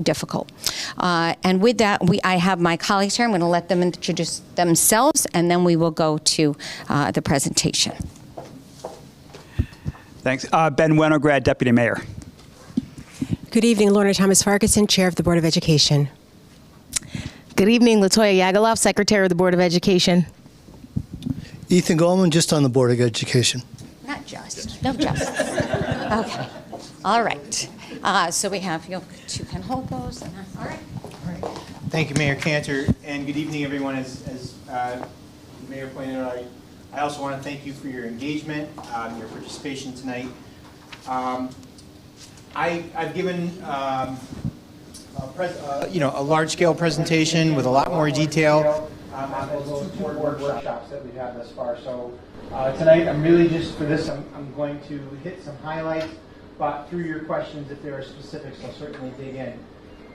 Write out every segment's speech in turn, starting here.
difficult. And with that, I have my colleagues here. I'm going to let them introduce themselves, and then we will go to the presentation. Thanks. Ben Winograd, Deputy Mayor. Good evening, Lorna Thomas Farquharson, Chair of the Board of Education. Good evening, Latoya Yagaloff, Secretary of the Board of Education. Ethan Goldman, just on the Board of Education. Not just. No, just. Okay. All right. So we have, you two can hold those. All right. Thank you, Mayor Cantor, and good evening, everyone. As the Mayor pointed out, I also want to thank you for your engagement, your participation tonight. I've given a large-scale presentation with a lot more detail on those two board workshops that we've had thus far. So tonight, I'm really just for this, I'm going to hit some highlights, but through your questions, if there are specifics, I'll certainly dig in.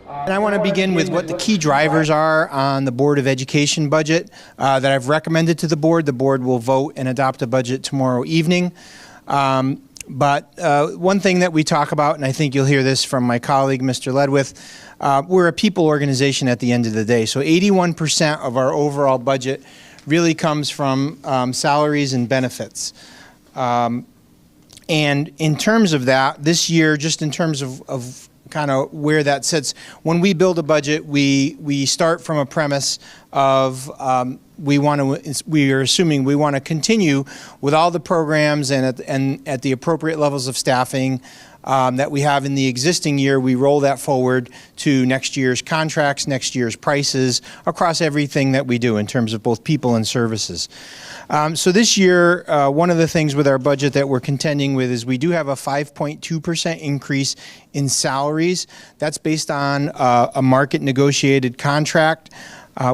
And I want to begin with what the key drivers are on the Board of Education budget that I've recommended to the board. The board will vote and adopt a budget tomorrow evening. But one thing that we talk about, and I think you'll hear this from my colleague, Mr. Ledwith, we're a people organization at the end of the day. So 81% of our overall budget really comes from salaries and benefits. And in terms of that, this year, just in terms of kind of where that sits, when we build a budget, we start from a premise of we are assuming we want to continue with all the programs and at the appropriate levels of staffing that we have in the existing year. We roll that forward to next year's contracts, next year's prices across everything that we do in terms of both people and services. So this year, one of the things with our budget that we're contending with is we do have a 5.2% increase in salaries. That's based on a market negotiated contract.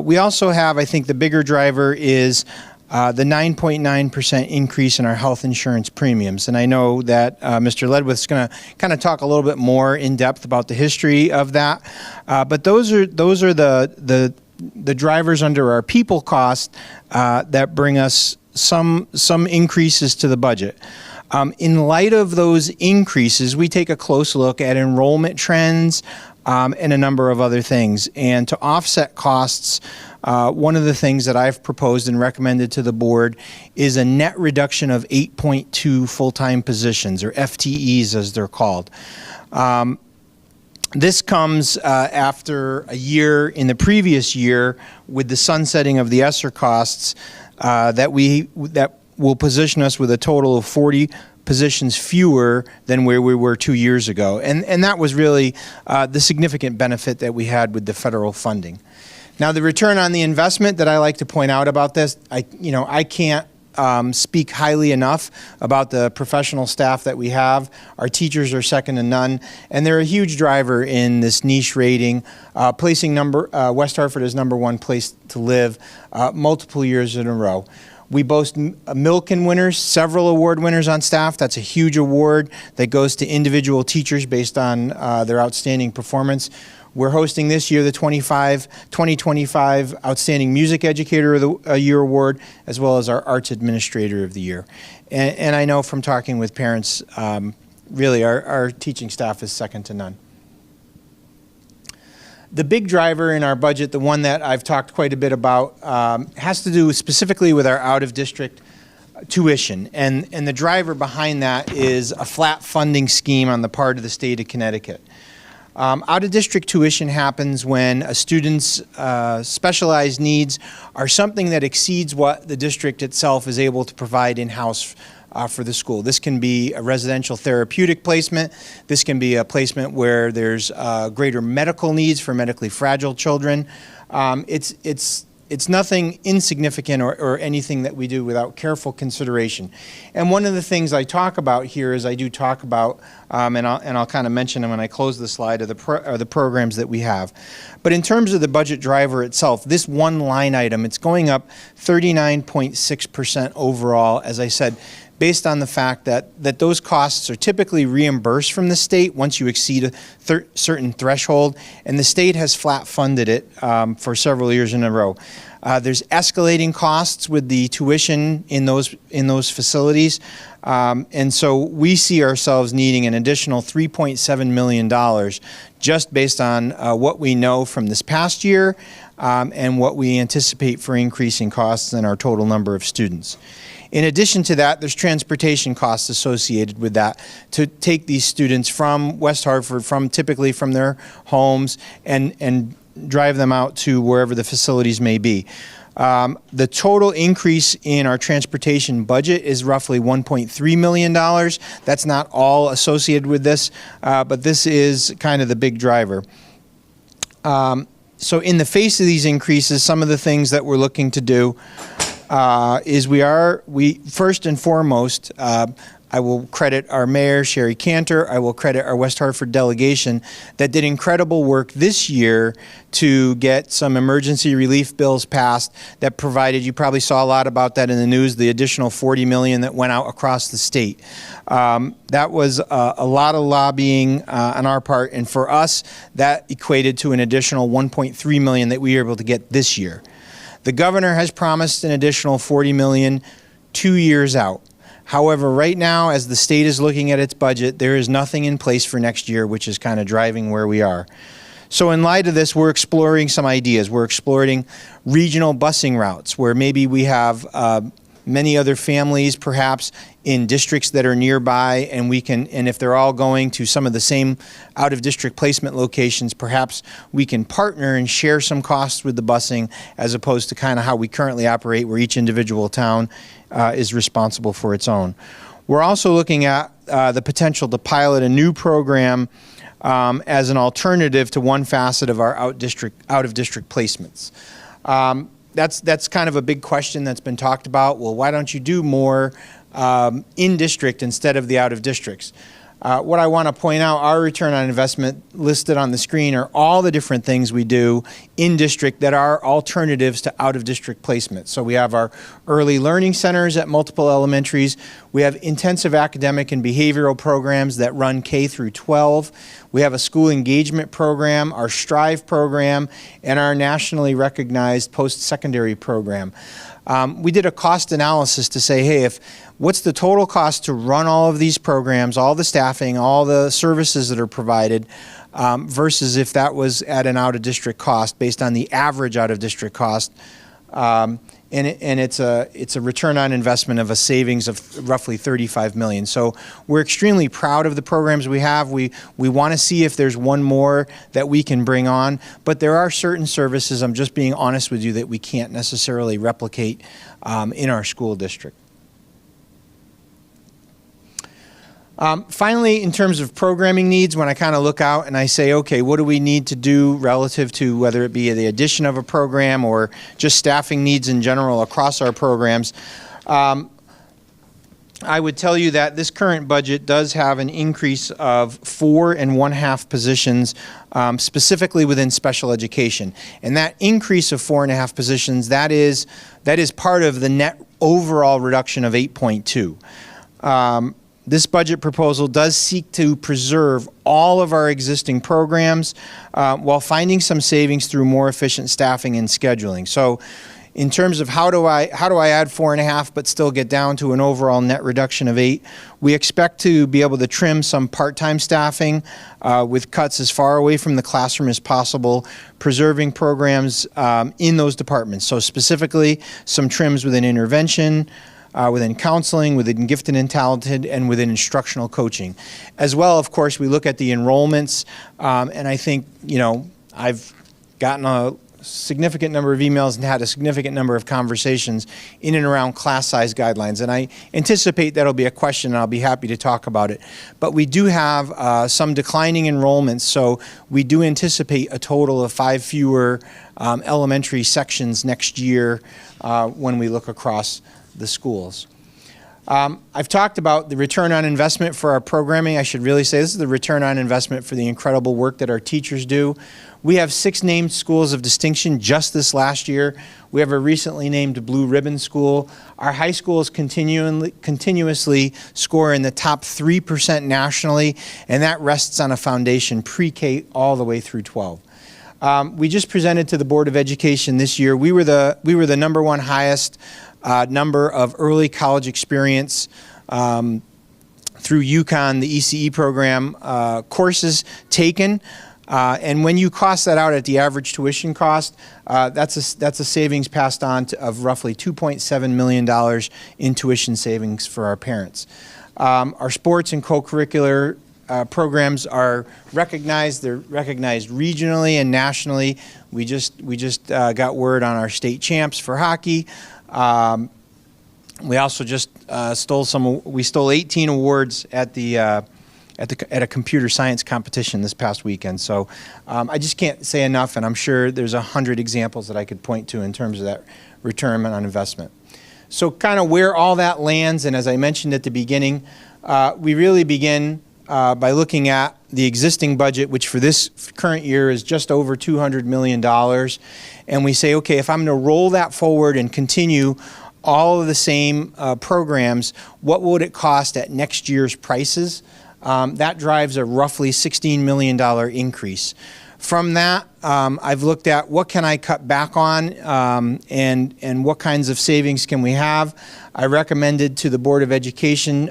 We also have, I think the bigger driver is the 9.9% increase in our health insurance premiums. And I know that Mr. Ledwith's going to kind of talk a little bit more in depth about the history of that. But those are the drivers under our people cost that bring us some increases to the budget. In light of those increases, we take a close look at enrollment trends and a number of other things. And to offset costs, one of the things that I've proposed and recommended to the board is a net reduction of 8.2 full-time positions, or FTEs as they're called. This comes after a year in the previous year with the sunsetting of the ESSER costs that will position us with a total of 40 positions fewer than where we were 2 years ago. And that was really the significant benefit that we had with the federal funding. Now, the return on the investment that I like to point out about this, I can't speak highly enough about the professional staff that we have. Our teachers are second to none, and they're a huge driver in this niche rating, placing West Hartford as #1 place to live multiple years in a row. We boast Milken winners, several award winners on staff. That's a huge award that goes to individual teachers based on their outstanding performance. We're hosting this year the 2025 Outstanding Music Educator of the Year Award, as well as our Arts Administrator of the Year. And I know from talking with parents, really our teaching staff is second to none. The big driver in our budget, the one that I've talked quite a bit about, has to do specifically with our out-of-district tuition. And the driver behind that is a flat funding scheme on the part of the state of Connecticut. Out-of-district tuition happens when a student's specialized needs are something that exceeds what the district itself is able to provide in-house for the school. This can be a residential therapeutic placement. This can be a placement where there's greater medical needs for medically fragile children. It's nothing insignificant or anything that we do without careful consideration. And one of the things I talk about here is I do talk about, and I'll kind of mention them when I close the slide, are the programs that we have. But in terms of the budget driver itself, this one line item, it's going up 39.6% overall. As I said, based on the fact that those costs are typically reimbursed from the state once you exceed a certain threshold, and the state has flat funded it for several years in a row. There's escalating costs with the tuition in those facilities, and so we see ourselves needing an additional $3.7 million just based on what we know from this past year and what we anticipate for increasing costs and our total number of students. In addition to that, there's transportation costs associated with that to take these students from West Hartford, typically from their homes, and drive them out to wherever the facilities may be. The total increase in our transportation budget is roughly $1.3 million. That's not all associated with this, but this is kind of the big driver. So in the face of these increases, some of the things that we're looking to do is we first and foremost, I will credit our mayor, Sherry Cantor. I will credit our West Hartford delegation that did incredible work this year to get some emergency relief bills passed that provided, you probably saw a lot about that in the news, the additional $40 million that went out across the state. That was a lot of lobbying on our part, and for us, that equated to an additional $1.3 million that we were able to get this year. The governor has promised an additional $40 million 2 years out. However, right now, as the state is looking at its budget, there is nothing in place for next year, which is kind of driving where we are. So in light of this, we're exploring some ideas. We're exploring regional busing routes where maybe we have many other families perhaps in districts that are nearby, and if they're all going to some of the same out-of-district placement locations, perhaps we can partner and share some costs with the busing as opposed to kind of how we currently operate where each individual town is responsible for its own. We're also looking at the potential to pilot a new program as an alternative to one facet of our out-of-district placements. That's kind of a big question that's been talked about. Well, why don't you do more in district instead of the out of districts? What I want to point out, our return on investment listed on the screen are all the different things we do in district that are alternatives to out of district placement. So we have our early learning centers at multiple elementaries. We have intensive academic and behavioral programs that run K through 12. We have a school engagement program, our Strive program, and our nationally recognized post-secondary program. We did a cost analysis to say, hey, what's the total cost to run all of these programs, all the staffing, all the services that are provided, versus if that was at an out-of-district cost based on the average out-of-district cost. And it's a return on investment of a savings of roughly $35 million. So we're extremely proud of the programs we have. We want to see if there's one more that we can bring on, but there are certain services, I'm just being honest with you, that we can't necessarily replicate in our school district. Finally, in terms of programming needs, when I kind of look out and I say, okay, what do we need to do relative to whether it be the addition of a program or just staffing needs in general across our programs, I would tell you that this current budget does have an increase of 4.5 positions specifically within special education. And that increase of 4.5 positions, that is part of the net overall reduction of 8.2. This budget proposal does seek to preserve all of our existing programs while finding some savings through more efficient staffing and scheduling. So in terms of how do I add 4.5 but still get down to an overall net reduction of 8, we expect to be able to trim some part-time staffing with cuts as far away from the classroom as possible, preserving programs in those departments. So specifically, some trims within intervention, within counseling, within gifted and talented, and within instructional coaching. As well, of course, we look at the enrollments, and I think, I've gotten a significant number of emails and had a significant number of conversations in and around class size guidelines, and I anticipate that'll be a question, and I'll be happy to talk about it. But we do have some declining enrollments, so we do anticipate a total of 5 fewer elementary sections next year when we look across the schools. I've talked about the return on investment for our programming. I should really say this is the return on investment for the incredible work that our teachers do. We have 6 named schools of distinction just this last year. We have a recently named Blue Ribbon School. Our high schools continuously score in the top 3% nationally, and that rests on a foundation pre-K all the way through 12. We just presented to the Board of Education this year. We were the #1 highest number of early college experience through UConn, the ECE program, courses taken. And when you cost that out at the average tuition cost, that's a savings passed on of roughly $2.7 million in tuition savings for our parents. Our sports and co-curricular programs are recognized. They're recognized regionally and nationally. We just got word on our state champs for hockey. We also just stole 18 awards at a computer science competition this past weekend. So I just can't say enough, and I'm sure there's 100 examples that I could point to in terms of that return on investment. So kind of where all that lands, and as I mentioned at the beginning, we really begin by looking at the existing budget, which for this current year is just over $200 million. And we say, okay, if I'm going to roll that forward and continue all of the same programs, what would it cost at next year's prices? That drives a roughly $16 million increase. From that, I've looked at what can I cut back on and what kinds of savings can we have. I recommended to the Board of Education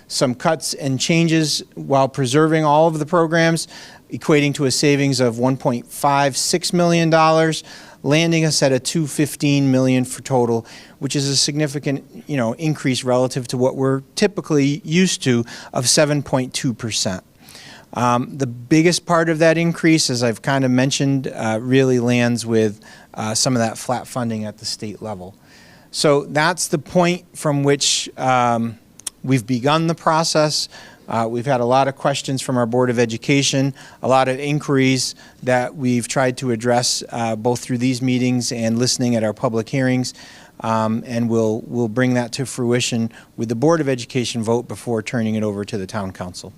some cuts and changes while preserving all of the programs, equating to a savings of $1.56 million, landing us at a $215 million for total, which is a significant, increase relative to what we're typically used to of 7.2%. The biggest part of that increase, as I've kind of mentioned, really lands with some of that flat funding at the state level. So that's the point from which we've begun the process. We've had a lot of questions from our Board of Education, a lot of inquiries that we've tried to address both through these meetings and listening at our public hearings, and we'll bring that to fruition with the Board of Education vote before turning it over to the Town Council.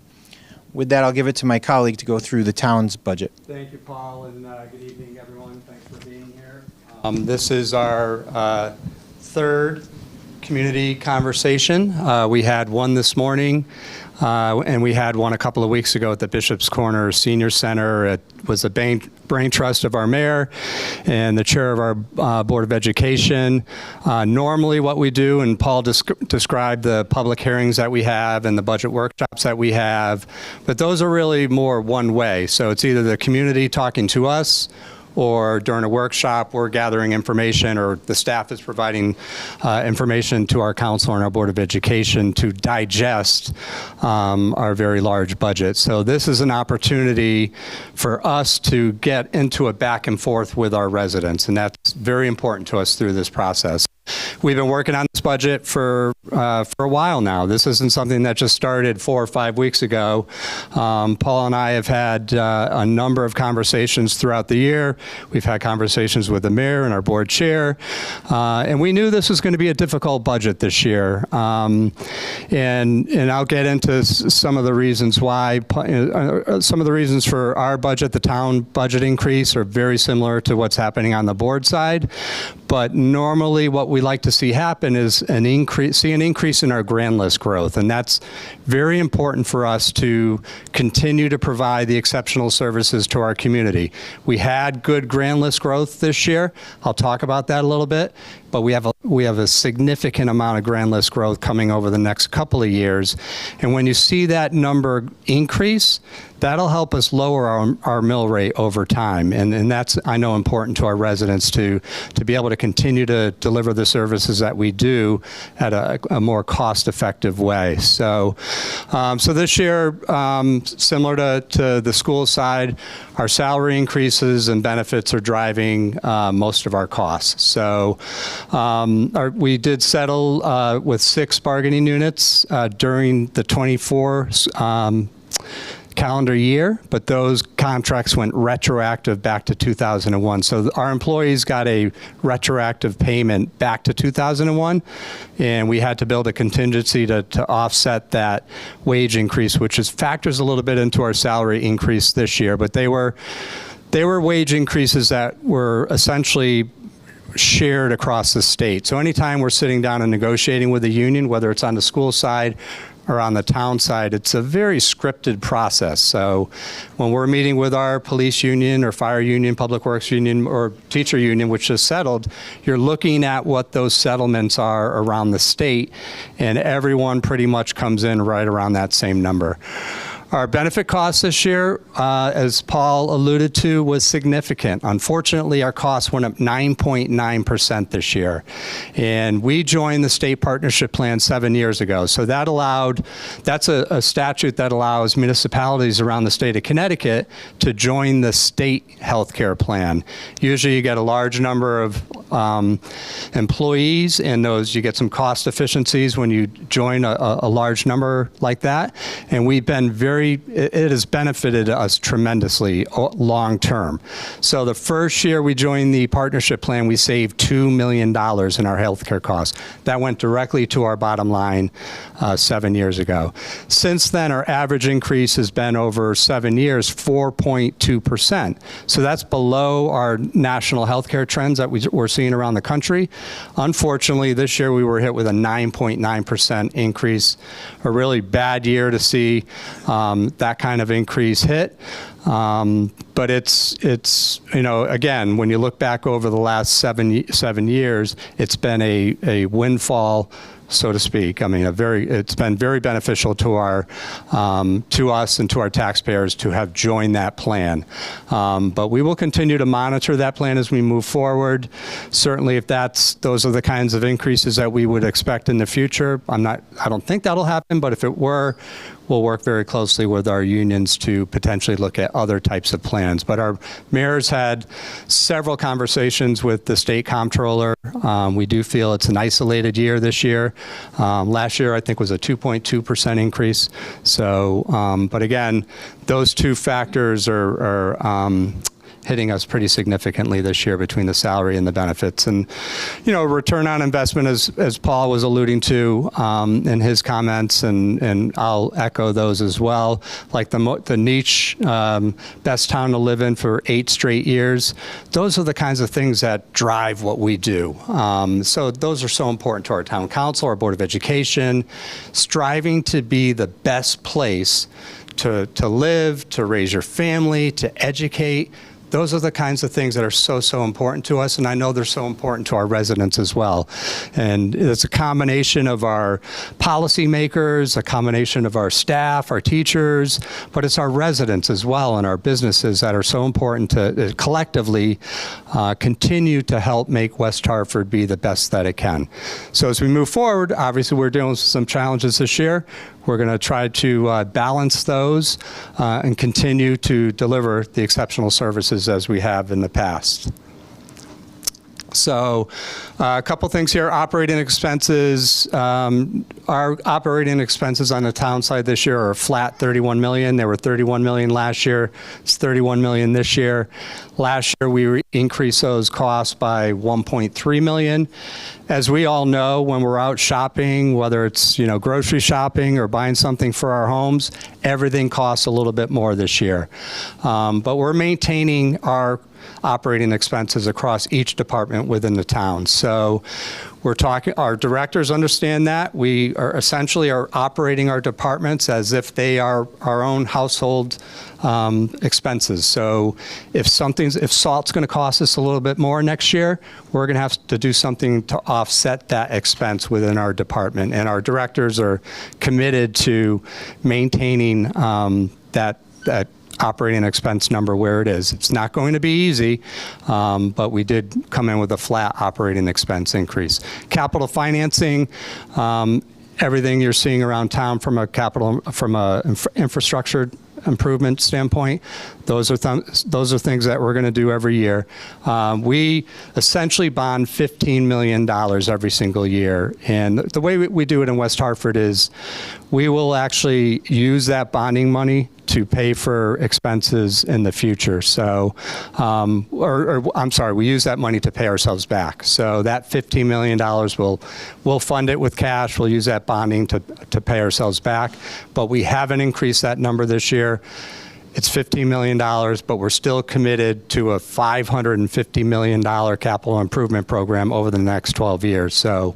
With that, I'll give it to my colleague to go through the town's budget. Thank you, Paul, and good evening, everyone. Thanks for being here. This is our third community conversation. We had one this morning, and we had one a couple of weeks ago at the Bishop's Corner Senior Center. It was a brain trust of our mayor and the chair of our Board of Education. Normally what we do, and Paul described the public hearings that we have and the budget workshops that we have, but those are really more one way. So it's either the community talking to us, or during a workshop, we're gathering information, or the staff is providing information to our council and our Board of Education to digest our very large budget. So this is an opportunity for us to get into a back and forth with our residents, and that's very important to us through this process. We've been working on this budget for a while now. This isn't something that just started 4 or 5 weeks ago. Paul and I have had a number of conversations throughout the year. We've had conversations with the mayor and our board chair, and we knew this was going to be a difficult budget this year. And I'll get into some of the reasons why. Some of the reasons for our budget, the town budget increase, are very similar to what's happening on the board side. But normally what we like to see happen is an increase in our grand list growth, and that's very important for us to continue to provide the exceptional services to our community. We had good grand list growth this year. I'll talk about that a little bit, but we have a significant amount of grand list growth coming over the next couple of years, and when you see that number increase, that'll help us lower our mill rate over time, and that's, I know, important to our residents to be able to continue to deliver the services that we do at a more cost-effective way. So this year, similar to the school side, our salary increases and benefits are driving most of our costs. So we did settle with 6 bargaining units during the 24 calendar year, but those contracts went retroactive back to 2001. So our employees got a retroactive payment back to 2001, and we had to build a contingency to offset that wage increase, which factors a little bit into our salary increase this year. But they were wage increases that were essentially shared across the state. So anytime we're sitting down and negotiating with a union, whether it's on the school side or on the town side, it's a very scripted process. So when we're meeting with our police union or fire union, public works union, or teacher union, which is settled, you're looking at what those settlements are around the state, and everyone pretty much comes in right around that same number. Our benefit costs this year, as Paul alluded to, was significant. Unfortunately, our costs went up 9.9% this year. And we joined the state partnership plan 7 years ago. So that's a statute that allows municipalities around the state of Connecticut to join the state health care plan. Usually you get a large number of employees, and you get some cost efficiencies when you join a large number like that. And we've been it has benefited us tremendously long term. So the first year we joined the partnership plan, we saved $2 million in our healthcare costs. That went directly to our bottom line 7 years ago. Since then, our average increase has been over 7 years, 4.2%. So that's below our national healthcare trends that we're seeing around the country. Unfortunately, this year we were hit with a 9.9% increase, a really bad year to see that kind of increase hit. But it's again, when you look back over the last seven years, it's been a windfall, so to speak. I mean, it's been very beneficial to us and to our taxpayers to have joined that plan. But we will continue to monitor that plan as we move forward. Certainly, if those are the kinds of increases that we would expect in the future, I don't think that'll happen. But if it were, we'll work very closely with our unions to potentially look at other types of plans. But our mayor's had several conversations with the state comptroller. We do feel it's an isolated year this year. Last year, I think, was a 2.2% increase. So, but again, those two factors are hitting us pretty significantly this year between the salary and the benefits. And, return on investment, as Paul was alluding to in his comments, and I'll echo those as well, like the niche best town to live in for 8 straight years. Those are the kinds of things that drive what we do. So those are so important to our town council, our Board of Education, striving to be the best place to live, to raise your family, to educate. Those are the kinds of things that are so important to us, and I know they're so important to our residents as well. And it's a combination of our policymakers, a combination of our staff, our teachers, but it's our residents as well and our businesses that are so important to collectively continue to help make West Hartford be the best that it can. So as we move forward, obviously we're dealing with some challenges this year. We're going to try to balance those and continue to deliver the exceptional services as we have in the past. So a couple things here. Operating expenses. Our operating expenses on the town side this year are flat, $31 million. They were $31 million last year. It's $31 million this year. Last year, we increased those costs by $1.3 million. As we all know, when we're out shopping, whether it's grocery shopping or buying something for our homes, everything costs a little bit more this year. But we're maintaining our operating expenses across each department within the town. So our directors understand that. We are essentially operating our departments as if they are our own household expenses. So if salt's going to cost us a little bit more next year, we're going to have to do something to offset that expense within our department. And our directors are committed to maintaining that operating expense number where it is. It's not going to be easy, but we did come in with a flat operating expense increase. Capital financing, everything you're seeing around town from a infrastructure improvement standpoint, those are things that we're going to do every year. We essentially bond $15 million every single year, and the way we do it in West Hartford is we will actually use that bonding money to pay for expenses in the future. So, I'm sorry, we use that money to pay ourselves back. So that $15 million, we'll fund it with cash. We'll use that bonding to pay ourselves back. But we haven't increased that number this year. It's $15 million, but we're still committed to a $550 million capital improvement program over the next 12 years. So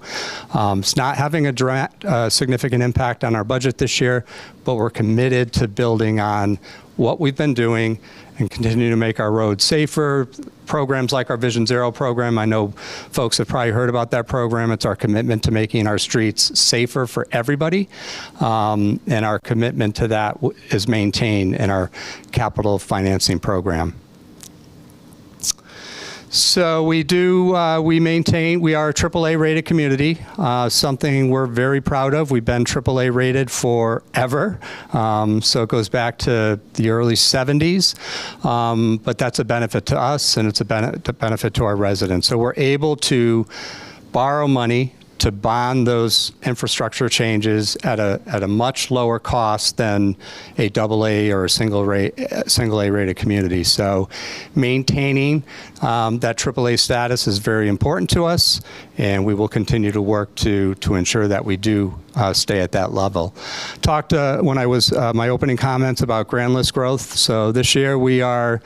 it's not having a significant impact on our budget this year, but we're committed to building on what we've been doing and continue to make our roads safer. Programs like our Vision Zero program, I know folks have probably heard about that program. It's our commitment to making our streets safer for everybody. And our commitment to that is maintained in our capital financing program. So we are a AAA rated community, something we're very proud of. We've been AAA rated forever. So it goes back to the early 70s, but that's a benefit to us and it's a benefit to our residents. So we're able to borrow money to bond those infrastructure changes at a much lower cost than a AA or a single A rated community. So maintaining that AAA status is very important to us, and we will continue to work to ensure that we do stay at that level. Talked when I was my opening comments about grand list growth. So this year we are,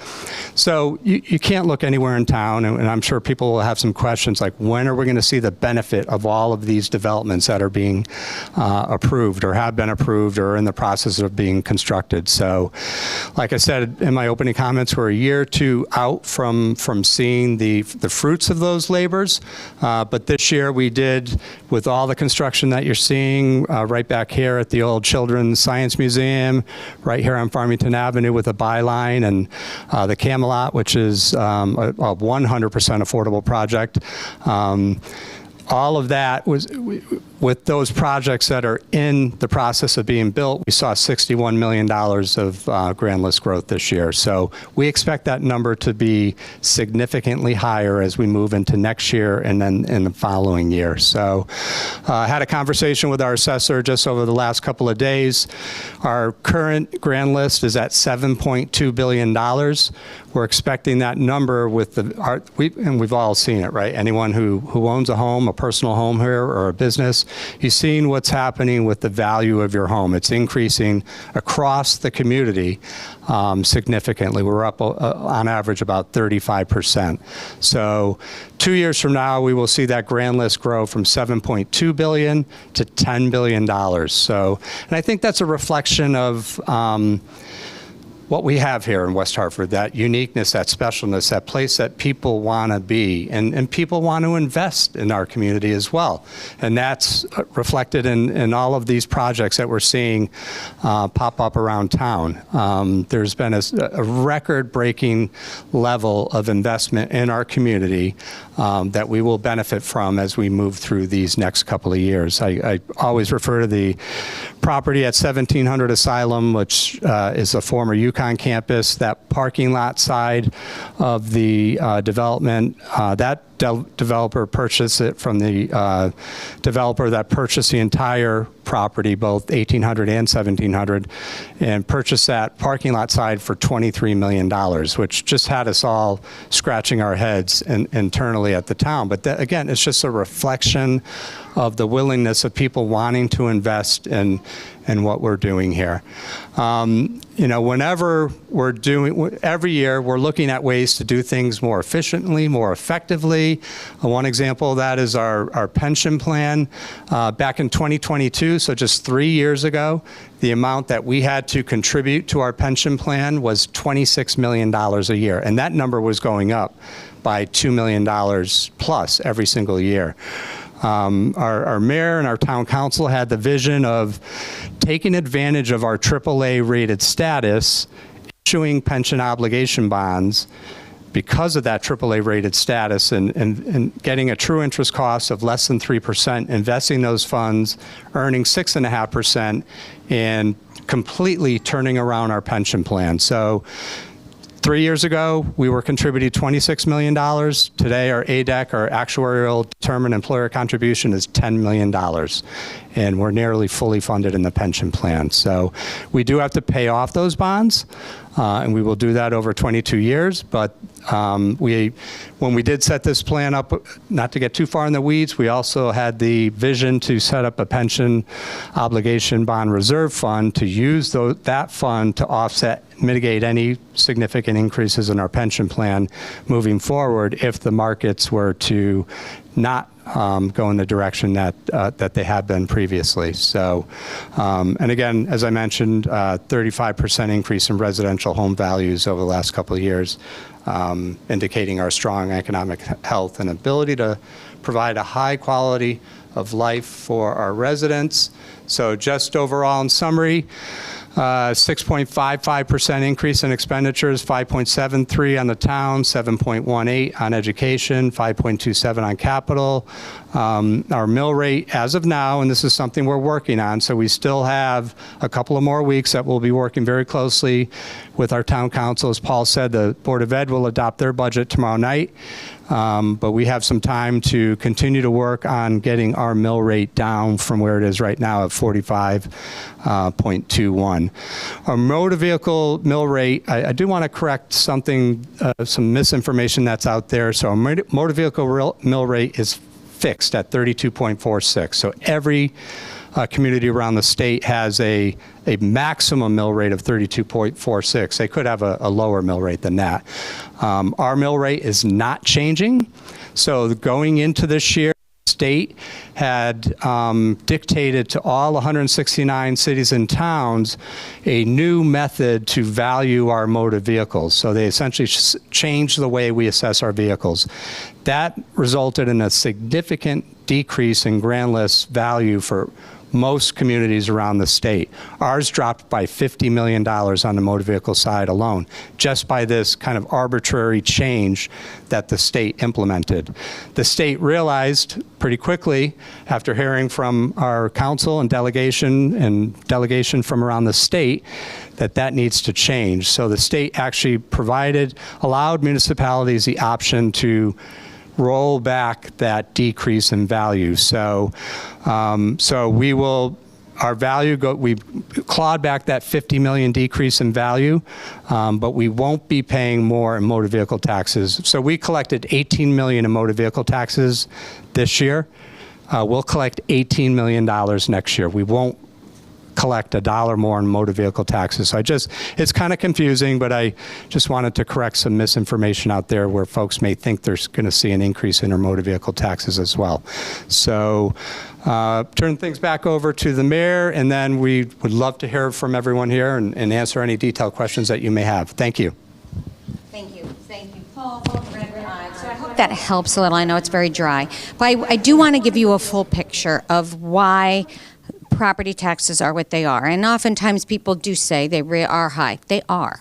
so you can't look anywhere in town, and I'm sure people will have some questions like, when are we going to see the benefit of all of these developments that are being approved or have been approved or in the process of being constructed? So like I said in my opening comments, we're a year or two out from seeing the fruits of those labors, but this year we did, with all the construction that you're seeing right back here at the old Children's Science Museum, right here on Farmington Avenue with a byline, and the Camelot, which is a 100% affordable project. All of that was, with those projects that are in the process of being built, we saw $61 million of grand list growth this year. So we expect that number to be significantly higher as we move into next year and then in the following year. So I had a conversation with our assessor just over the last couple of days. Our current grand list is at $7.2 billion. We're expecting that number with and we've all seen it, right? Anyone who owns a home, a personal home here or a business, you've seen what's happening with the value of your home. It's increasing across the community significantly. We're up on average about 35%. So 2 years from now, we will see that grand list grow from $7.2 billion to $10 billion. So, and I think that's a reflection of what we have here in West Hartford, that uniqueness, that specialness, that place that people want to be, and people want to invest in our community as well. And that's reflected in all of these projects that we're seeing pop up around town. There's been a record-breaking level of investment in our community that we will benefit from as we move through these next couple of years. I always refer to the property at 1700 Asylum, which is a former UConn campus. That parking lot side of the development, that developer purchased it from the developer that purchased the entire property, both 1800 and 1700, and purchased that parking lot side for $23 million, which just had us all scratching our heads internally at the town. But that, again, it's just a reflection of the willingness of people wanting to invest in what we're doing here. You know, whenever we're doing, every year we're looking at ways to do things more efficiently, more effectively. One example of that is our pension plan. Back in 2022, so just 3 years ago, the amount that we had to contribute to our pension plan was $26 million a year. And that number was going up by $2 million plus every single year. Our mayor and our town council had the vision of taking advantage of our AAA rated status, issuing pension obligation bonds because of that AAA rated status, and getting a true interest cost of less than 3%, investing those funds, earning 6.5%, and completely turning around our pension plan. So 3 years ago, we were contributing $26 million. Today, our ADEC, our actuarial determined employer contribution, is $10 million. And we're nearly fully funded in the pension plan. So we do have to pay off those bonds, and we will do that over 22 years. But when we did set this plan up, not to get too far in the weeds, we also had the vision to set up a pension obligation bond reserve fund to use that fund to offset, mitigate any significant increases in our pension plan moving forward if the markets were to not go in the direction that they have been previously. So, and again, as I mentioned, 35% increase in residential home values over the last couple of years, indicating our strong economic health and ability to provide a high quality of life for our residents. So just overall in summary, 6.55% increase in expenditures, 5.73 on the town, 7.18 on education, 5.27 on capital. Our mill rate as of now, and this is something we're working on, so we still have a couple of more weeks that we'll be working very closely with our town council. As Paul said, the Board of Ed will adopt their budget tomorrow night. But we have some time to continue to work on getting our mill rate down from where it is right now at 45.21. Our motor vehicle mill rate, I do want to correct something, some misinformation that's out there. So our motor vehicle mill rate is fixed at 32.46. So every community around the state has a maximum mill rate of 32.46. They could have a lower mill rate than that. Our mill rate is not changing. So going into this year, the state had dictated to all 169 cities and towns a new method to value our motor vehicles. So they essentially changed the way we assess our vehicles. That resulted in a significant decrease in grand list value for most communities around the state. Ours dropped by $50 million on the motor vehicle side alone, just by this kind of arbitrary change that the state implemented. The state realized pretty quickly, after hearing from our council and delegation from around the state, that needs to change. So the state actually allowed municipalities the option to roll back that decrease in value. So, we clawed back that 50 million decrease in value, but we won't be paying more in motor vehicle taxes. So we collected 18 million in motor vehicle taxes this year. We'll collect $18 million next year. We won't collect $1 more in motor vehicle taxes. So it's kind of confusing, but I just wanted to correct some misinformation out there where folks may think they're going to see an increase in their motor vehicle taxes as well. So turn things back over to the mayor, and then we would love to hear from everyone here and answer any detailed questions that you may have. Thank you. Thank you. Thank you, Paul. So I hope that helps a little. I know it's very dry. But I do want to give you a full picture of why property taxes are what they are. And oftentimes people do say they are high. They are.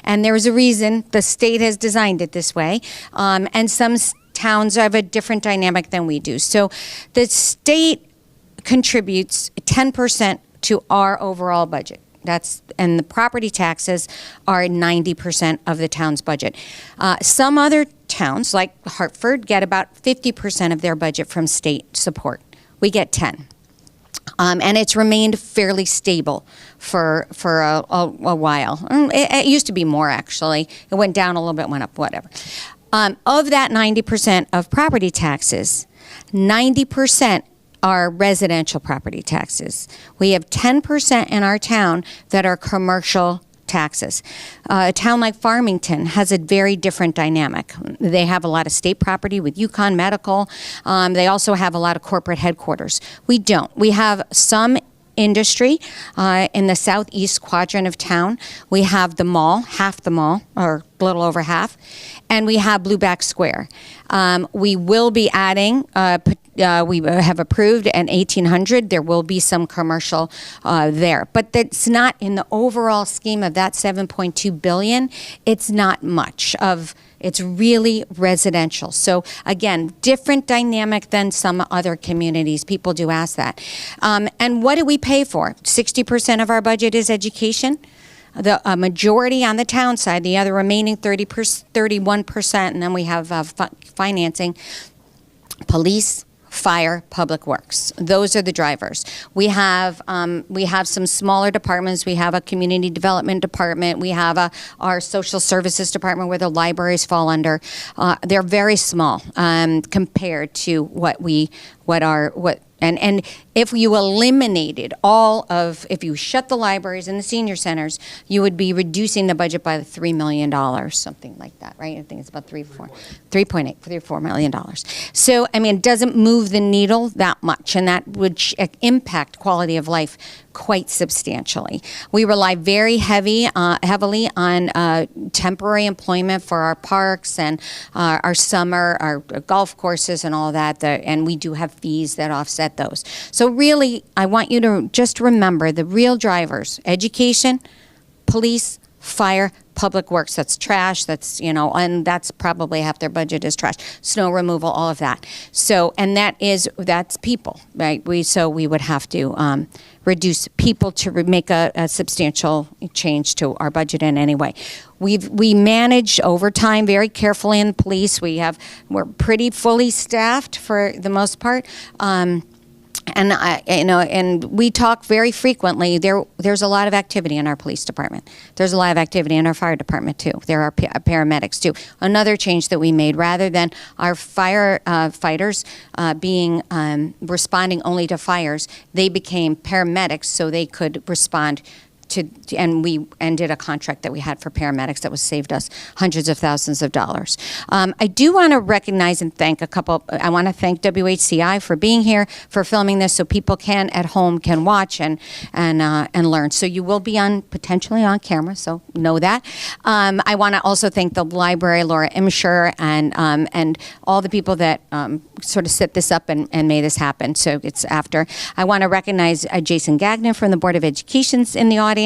And there's a reason. The state has designed it this way. And some towns have a different dynamic than we do. So the state contributes 10% to our overall budget. And the property taxes are 90% of the town's budget. Some other towns, like Hartford, get about 50% of their budget from state support. We get 10. And it's remained fairly stable for a while. It used to be more, actually. It went down a little bit, went up, whatever. Of that 90% of property taxes, 90% are residential property taxes. We have 10% in our town that are commercial taxes. A town like Farmington has a very different dynamic. They have a lot of state property with Yukon Medical. They also have a lot of corporate headquarters. We don't. We have some industry in the southeast quadrant of town. We have the mall, half the mall, or a little over half, and we have Blueback Square. We will be adding, we have approved an 1800. There will be some commercial there, but that's not in the overall scheme of that 7.2 billion. It's not much of. It's really residential. So again, different dynamic than some other communities. People do ask that. And what do we pay for? 60% of our budget is education. the majority on the town side, the other remaining 31%, and then we have financing, police, fire, public works. Those are the drivers. We have some smaller departments. We have a community development department. We have our social services department where the libraries fall under. They're very small compared to and if you eliminated if you shut the libraries and the senior centers, you would be reducing the budget by $3 million, something like that, right? I think it's about $3.4 million. So, I mean, it doesn't move the needle that much, and that would impact quality of life quite substantially. We rely very heavily on temporary employment for our parks and our summer, our golf courses and all that, and we do have fees that offset those. So really, I want you to just remember the real drivers: education, police, fire, public works. That's trash. That's, and that's probably half their budget is trash. Snow removal, all of that. So, and that's people, right? We would have to reduce people to make a substantial change to our budget in any way. We manage overtime very carefully in the police. We're pretty fully staffed for the most part. And we talk very frequently. There's a lot of activity in our police department. There's a lot of activity in our fire department too. There are paramedics too. Another change that we made, rather than our fighters responding only to fires, they became paramedics so they could respond and we ended a contract that we had for paramedics that was saved us hundreds of thousands of dollars. I do want to recognize and thank I want to thank WHCI for being here, for filming this so people at home can watch and learn. So you will be potentially on camera, so know that. I want to also thank the library, Laura Imsher, and all the people that sort of set this up and made this happen. So it's after. I want to recognize Jason Gagnon from the Board of Education's in the audience,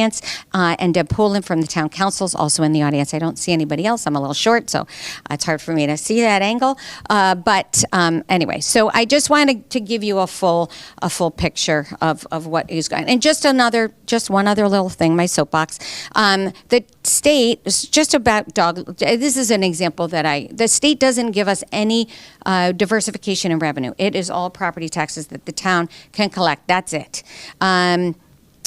and Deb Poulin from the Town Council's also in the audience. I don't see anybody else. I'm a little short, so it's hard for me to see that angle. But anyway, so I just wanted to give you a full picture of what is going on. And just one other little thing, my soapbox. The state is just about this is an example the state doesn't give us any diversification in revenue. It is all property taxes that the town can collect. That's it.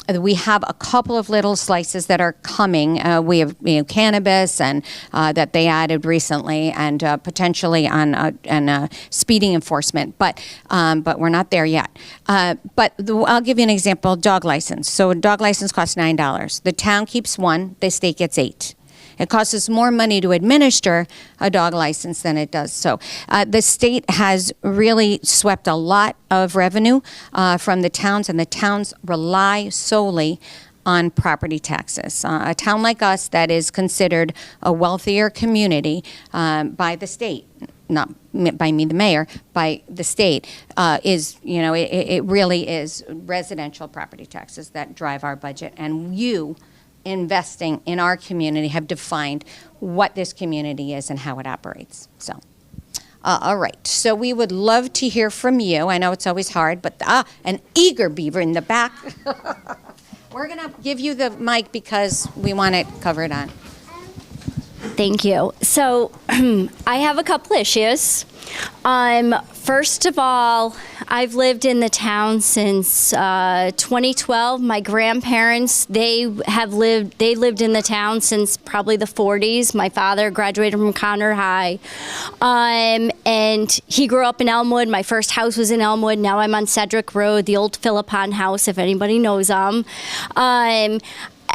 We have a couple of little slices that are coming. We have cannabis and that they added recently, and potentially on speeding enforcement. But we're not there yet. But I'll give you an example. Dog license. So a dog license costs $9. The town keeps one. The state gets $8. It costs us more money to administer a dog license than it does. So the state has really swept a lot of revenue from the towns, and the towns rely solely on property taxes. A town like us that is considered a wealthier community by the state, not by me, the mayor, by the state, it really is residential property taxes that drive our budget. And you investing in our community have defined what this community is and how it operates. So, all right. So we would love to hear from you. I know it's always hard, but an eager beaver in the back. We're going to give you the mic because we want it covered on. Thank you. So I have a couple issues. First of all, I've lived in the town since 2012. My grandparents, they lived in the town since probably the 40s. My father graduated from Conner High, and he grew up in Elmwood. My first house was in Elmwood. Now I'm on Cedric Road, the old Philippon house, if anybody knows them.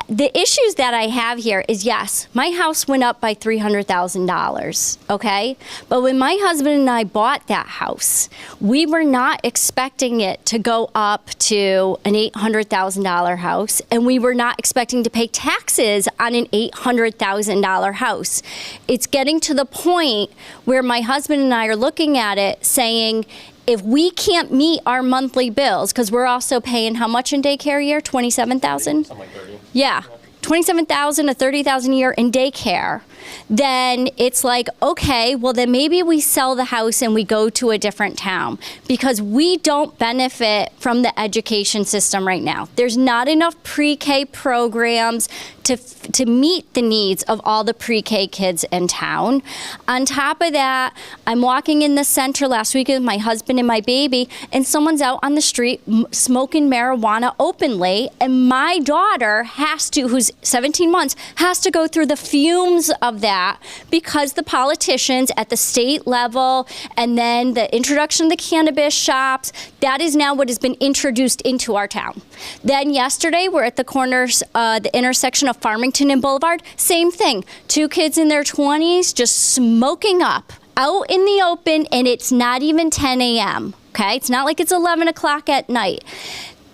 The issues that I have here is, yes, my house went up by $300,000, okay? But when my husband and I bought that house, we were not expecting it to go up to an $800,000 house, and we were not expecting to pay taxes on an $800,000 house. It's getting to the point where my husband and I are looking at it saying, if we can't meet our monthly bills, because we're also paying how much in daycare a year? $27,000? Something like 30. Yeah, $27,000 to $30,000 a year in daycare. then it's like, okay, well then maybe we sell the house and we go to a different town, because we don't benefit from the education system right now. There's not enough pre-K programs to meet the needs of all the pre-K kids in town. On top of that, I'm walking in the center last week with my husband and my baby, and someone's out on the street smoking marijuana openly, and my daughter who's 17 months, has to go through the fumes of that because the politicians at the state level, and then the introduction of the cannabis shops, that is now what has been introduced into our town. Then yesterday, we're at the corners, the intersection of Farmington and Boulevard, same thing. 2 kids in their 20s just smoking up out in the open, and it's not even 10 a.m. Okay, it's not like it's 11 o'clock at night.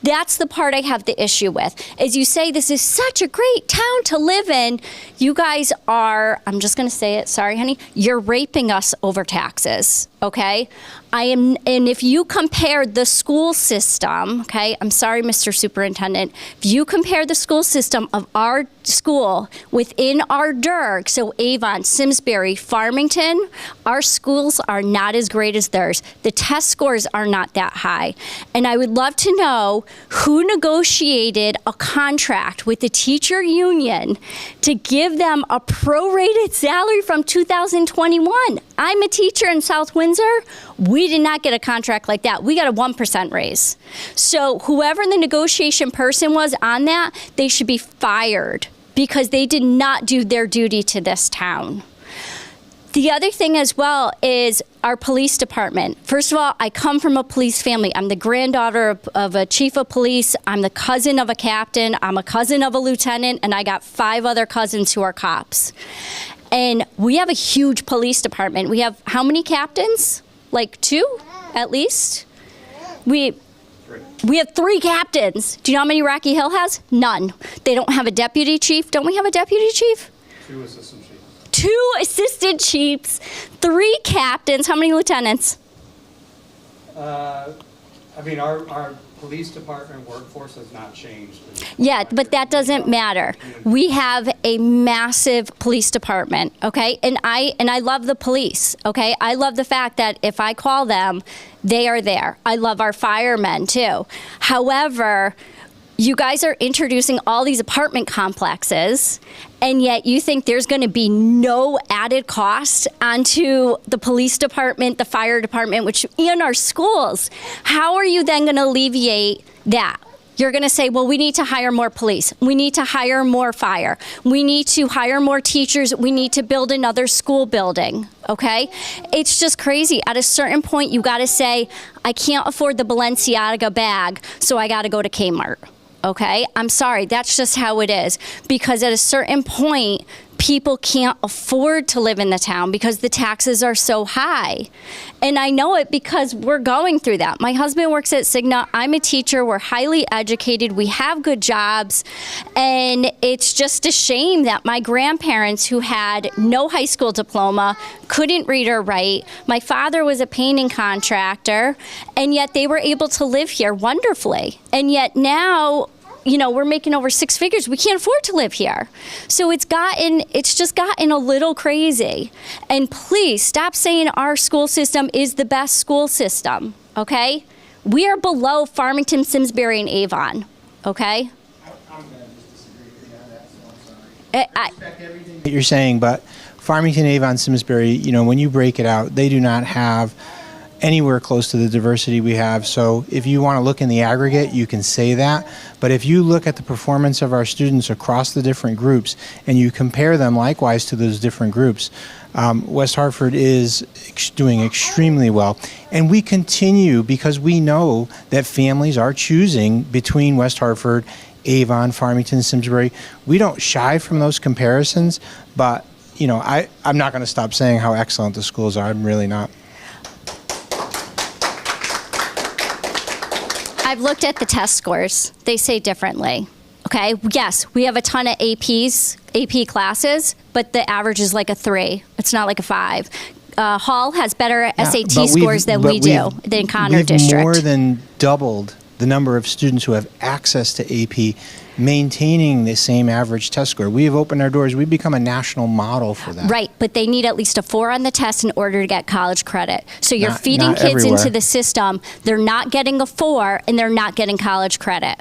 That's the part I have the issue with. As you say, this is such a great town to live in. You guys are, I'm just going to say it, sorry, honey, you're raping us over taxes, okay? And if you compare the school system, okay, I'm sorry, Mr. Superintendent, if you compare the school system of our school within our DERG, so Avon, Simsbury, Farmington, our schools are not as great as theirs. The test scores are not that high. And I would love to know who negotiated a contract with the teacher union to give them a prorated salary from 2021. I'm a teacher in South Windsor. We did not get a contract like that. We got a 1% raise. So whoever the negotiation person was on that, they should be fired because they did not do their duty to this town. The other thing as well is our police department. First of all, I come from a police family. I'm the granddaughter of a chief of police. I'm the cousin of a captain. I'm a cousin of a lieutenant, and I got 5 other cousins who are cops. And we have a huge police department. We have how many captains? Like 2 at least? We have 3 captains. Do you know how many Rocky Hill has? None. They don't have a deputy chief. Don't we have a deputy chief? 2 assistant chiefs. 2 assistant chiefs, 3 captains. How many lieutenants? I mean, our police department workforce has not changed. Yeah, but that doesn't matter. We have a massive police department, okay? And I love the police, okay? I love the fact that if I call them, they are there. I love our firemen too. However, you guys are introducing all these apartment complexes, and yet you think there's going to be no added cost onto the police department, the fire department, which in our schools. How are you then going to alleviate that? You're going to say, well, we need to hire more police. We need to hire more fire. We need to hire more teachers. We need to build another school building, okay? It's just crazy. At a certain point, you got to say, I can't afford the Balenciaga bag, so I got to go to Kmart. Okay, I'm sorry, that's just how it is. Because at a certain point, people can't afford to live in the town because the taxes are so high. And I know it because we're going through that. My husband works at Cigna. I'm a teacher. We're highly educated. We have good jobs. And it's just a shame that my grandparents, who had no high school diploma, couldn't read or write. My father was a painting contractor, and yet they were able to live here wonderfully. And yet now, you know, we're making over 6 figures. We can't afford to live here. So it's just gotten a little crazy. And please stop saying our school system is the best school system, okay? We are below Farmington, Simsbury, and Avon, okay? I'm going to just disagree with you on that, so I'm sorry. I respect everything that you're saying, but Farmington, Avon, Simsbury, you know, when you break it out, they do not have anywhere close to the diversity we have. So if you want to look in the aggregate, you can say that. But if you look at the performance of our students across the different groups and you compare them likewise to those different groups, West Hartford is doing extremely well. And we continue because we know that families are choosing between West Hartford, Avon, Farmington, Simsbury. We don't shy from those comparisons, but you know, I'm not going to stop saying how excellent the schools are. I'm really not. I've looked at the test scores. They say differently. Okay, yes, we have a ton of AP classes, but the average is like a 3. It's not like a 5. Hall has better SAT scores than we do, than Connor District. We've more than doubled the number of students who have access to AP maintaining the same average test score. We have opened our doors. We've become a national model for that. Right, but they need at least a 4 on the test in order to get college credit. So you're Not- feeding not kids everywhere. into the system. They're not getting a 4 and they're not getting college credit.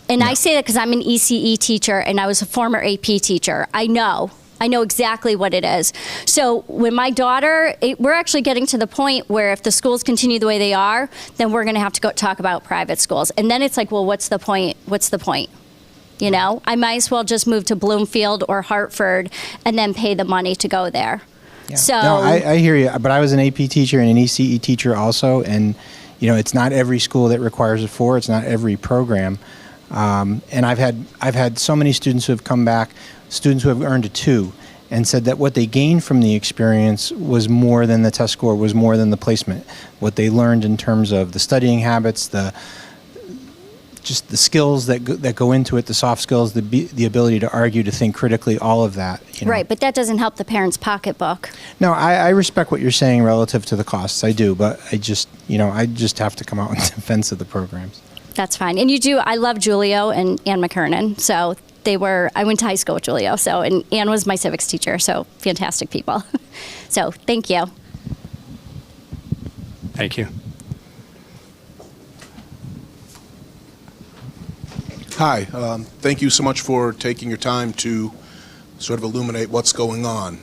And I say that because I'm an ECE teacher and I was a former AP teacher. I know exactly what it is. So when my daughter, we're actually getting to the point where if the schools continue the way they are, then we're going to have to go talk about private schools. And then it's like, well, what's the point? What's the point? You know, I might as well just move to Bloomfield or Hartford and then pay the money to go there. Yeah. So No, I hear you, but I was an AP teacher and an ECE teacher also, and you know, it's not every school that requires a 4. It's not every program. And I've had so many students who have come back, students who have earned a 2, and said that what they gained from the experience was more than the test score, was more than the placement. What they learned in terms of the studying habits, just the skills that go into it, the soft skills, the ability to argue, to think critically, all of that. You know. right, but that doesn't help the parent's pocketbook. No, I respect what you're saying relative to the costs. I do, but I just have to come out in defense of the programs. That's fine. And you do, I love Julio and Ann McKernan. So I went to high school with Julio. So, and Ann was my civics teacher. So fantastic people. So thank you. Thank you. Hi, thank you so much for taking your time to sort of illuminate what's going on.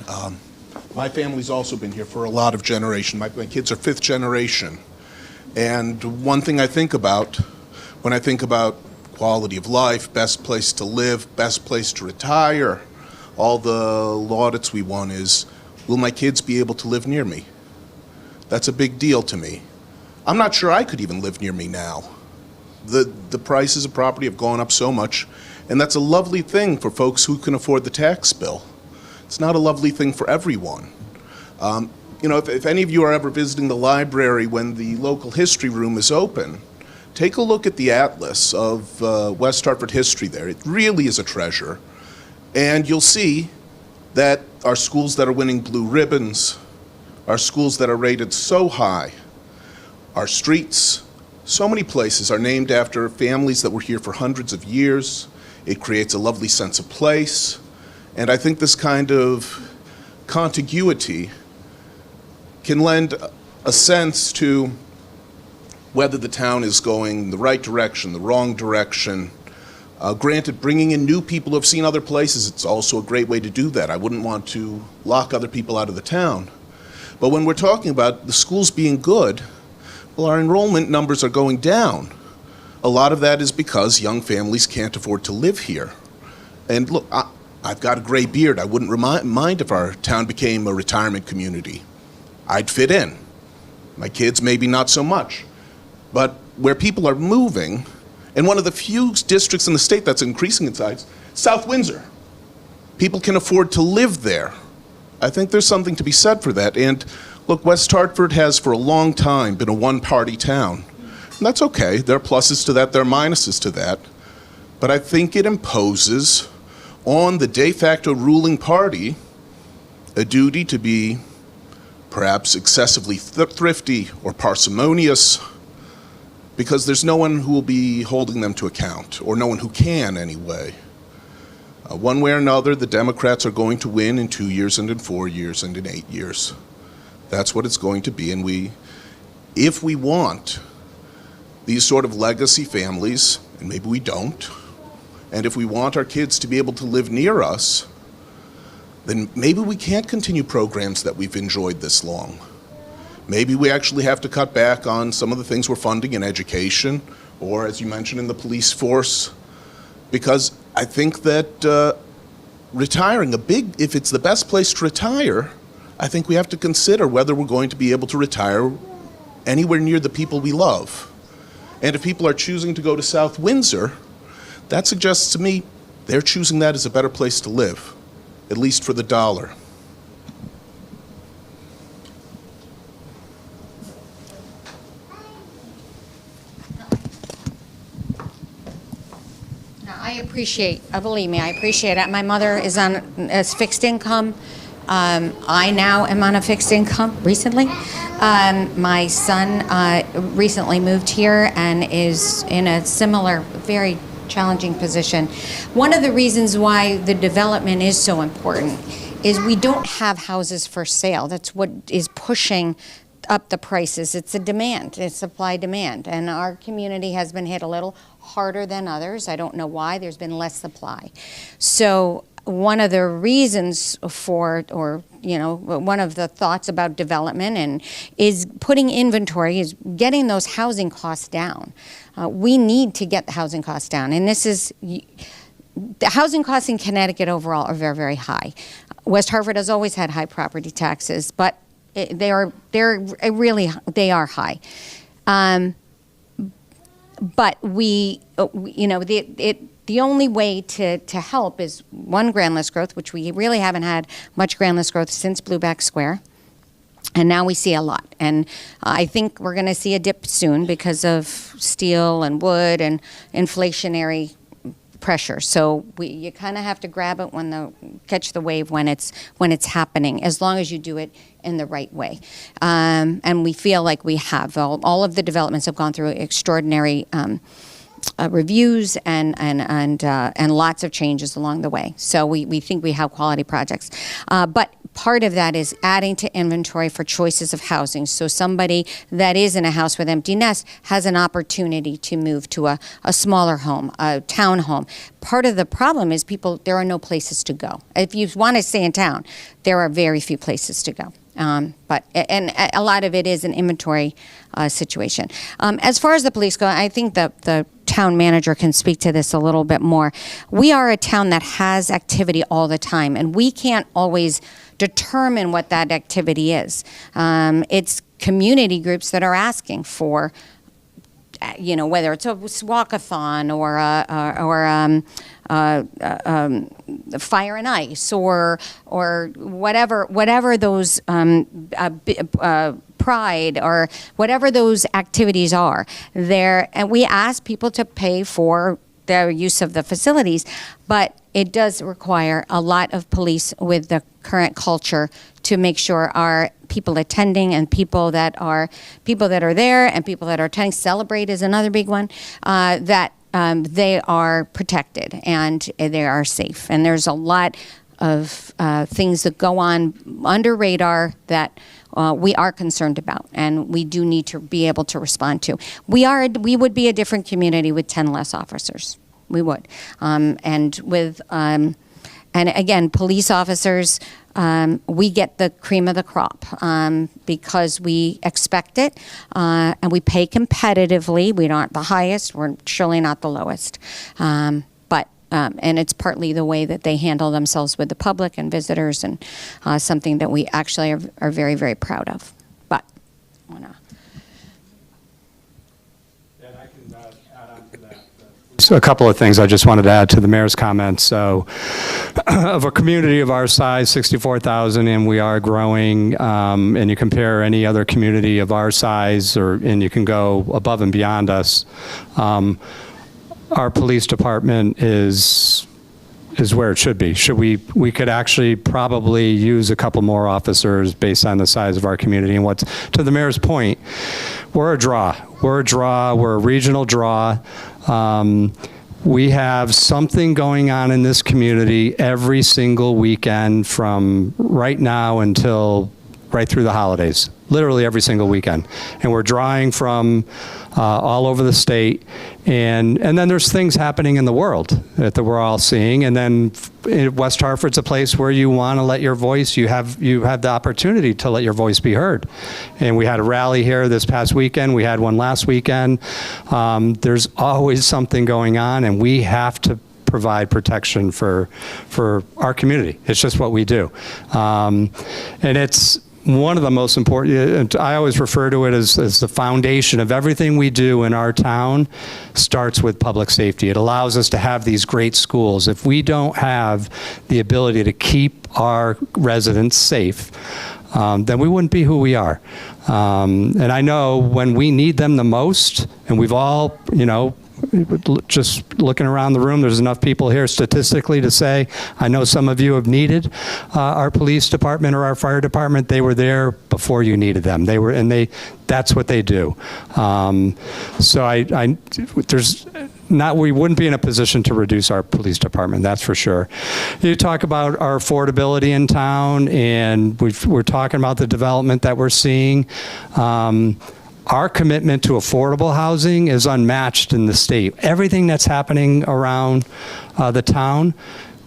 My family's also been here for a lot of generation. My kids are 5th generation. And one thing I think about when I think about quality of life, best place to live, best place to retire, all the laudits we won is, will my kids be able to live near me? That's a big deal to me. I'm not sure I could even live near me now. The prices of property have gone up so much, and that's a lovely thing for folks who can afford the tax bill. It's not a lovely thing for everyone. You know, if any of you are ever visiting the library when the local history room is open, take a look at the atlas of West Hartford history there. It really is a treasure. And you'll see that our schools that are winning blue ribbons, our schools that are rated so high, our streets, so many places are named after families that were here for hundreds of years. It creates a lovely sense of place. And I think this kind of contiguity can lend a sense to whether the town is going the right direction, the wrong direction. Granted, bringing in new people who have seen other places, it's also a great way to do that. I wouldn't want to lock other people out of the town. But when we're talking about the schools being good, well, our enrollment numbers are going down. A lot of that is because young families can't afford to live here. And look, I've got a gray beard. I wouldn't mind if our town became a retirement community. I'd fit in. My kids, maybe not so much. But where people are moving, and one of the few districts in the state that's increasing in size, South Windsor. People can afford to live there. I think there's something to be said for that. And look, West Hartford has for a long time been a one-party town. And that's okay. There are pluses to that, there are minuses to that. But I think it imposes on the de facto ruling party a duty to be perhaps excessively thrifty or parsimonious, because there's no one who will be holding them to account, or no one who can anyway. One way or another, the Democrats are going to win in 2 years and in 4 years and in 8 years. That's what it's going to be. And if we want these sort of legacy families, and maybe we don't, and if we want our kids to be able to live near us, then maybe we can't continue programs that we've enjoyed this long. Maybe we actually have to cut back on some of the things we're funding in education, or as you mentioned, in the police force, because I think that retiring if it's the best place to retire, I think we have to consider whether we're going to be able to retire anywhere near the people we love. And if people are choosing to go to South Windsor, that suggests to me they're choosing that as a better place to live, at least for the dollar. I appreciate, believe me, I appreciate it. My mother is fixed income, I now am on a fixed income recently. My son recently moved here and is in a similar, very challenging position. One of the reasons why the development is so important is we don't have houses for sale. That's what is pushing up the prices. It's a demand, it's supply demand. And our community has been hit a little harder than others. I don't know why, there's been less supply. So one of the reasons for, or one of the thoughts about development and is putting inventory, is getting those housing costs down. We need to get the housing costs down. And this is, the housing costs in Connecticut overall are very, very high. West Hartford has always had high property taxes, but they are high. But the only way to help is one, grand list growth, which we really haven't had much grand list growth since Blueback Square. And now we see a lot. And I think we're going to see a dip soon because of steel and wood and inflationary pressure. So you kind of have to grab it catch the wave when it's happening, as long as you do it in the right way. And we feel like we have. All of the developments have gone through extraordinary reviews and lots of changes along the way. So we think we have quality projects. But part of that is adding to inventory for choices of housing. So somebody that is in a house with empty nest has an opportunity to move to a smaller home, a town home. Part of the problem is there are no places to go. If you want to stay in town, there are very few places to go. But a lot of it is an inventory situation. As far as the police go, I think the town manager can speak to this a little bit more. We are a town that has activity all the time, and we can't always determine what that activity is. It's community groups that are asking for, whether it's a walkathon or fire and ice or whatever those pride or whatever those activities are there, and we ask people to pay for their use of the facilities, but it does require a lot of police with the current culture to make sure our people attending and people that are there and people that are attending, Celebrate is another big one, that they are protected and they are safe. And there's a lot of things that go on under radar that we are concerned about, and we do need to be able to respond to. We would be a different community with 10 less officers. We would, and again, police officers, we get the cream of the crop because we expect it, and we pay competitively. We aren't the highest. We're surely not the lowest. And it's partly the way that they handle themselves with the public and visitors, and something that we actually are very, very proud of. But I want to. I can add on to that. So a couple of things I just wanted to add to the mayor's comments. So of a community of our size, 64,000, and we are growing, and you compare any other community of our size, and you can go above and beyond us, our police department is where it should be. We could actually probably use a couple more officers based on the size of our community. And to the mayor's point, we're a draw. We're a regional draw. We have something going on in this community every single weekend from right now until right through the holidays, literally every single weekend. And we're drawing from all over the state. And then there's things happening in the world that we're all seeing. And then West Hartford's a place where you want to let your voice, you have the opportunity to let your voice be heard. And we had a rally here this past weekend. We had one last weekend. There's always something going on, and we have to provide protection for our community. It's just what we do. And it's one of the most important, I always refer to it as the foundation of everything we do in our town starts with public safety. It allows us to have these great schools. If we don't have the ability to keep our residents safe, then we wouldn't be who we are. And I know when we need them the most, and we've all, just looking around the room, there's enough people here statistically to say, I know some of you have needed our police department or our fire department. They were there before you needed them. That's what they do. We wouldn't be in a position to reduce our police department, that's for sure. You talk about our affordability in town, and we're talking about the development that we're seeing. Our commitment to affordable housing is unmatched in the state. Everything that's happening around the town,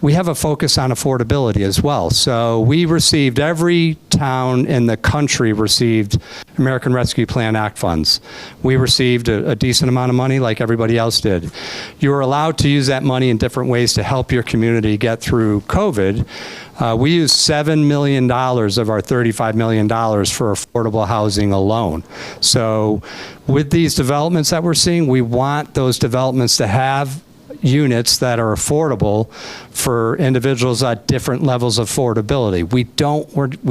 we have a focus on affordability as well. So every town in the country received American Rescue Plan Act funds. We received a decent amount of money like everybody else did. You were allowed to use that money in different ways to help your community get through COVID. We used $7 million of our $35 million for affordable housing alone. So with these developments that we're seeing, we want those developments to have units that are affordable for individuals at different levels of affordability. We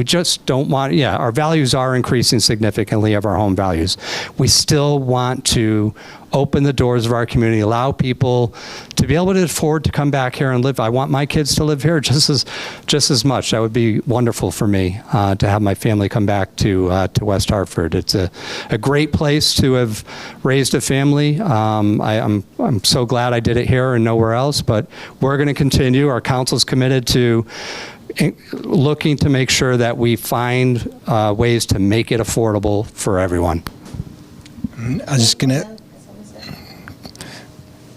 just don't want, our values are increasing significantly of our home values. We still want to open the doors of our community, allow people to be able to afford to come back here and live. I want my kids to live here just as much. That would be wonderful for me to have my family come back to West Hartford. It's a great place to have raised a family. I'm so glad I did it here and nowhere else, but we're going to continue. Our council's committed to looking to make sure that we find ways to make it affordable for everyone. I'm just going to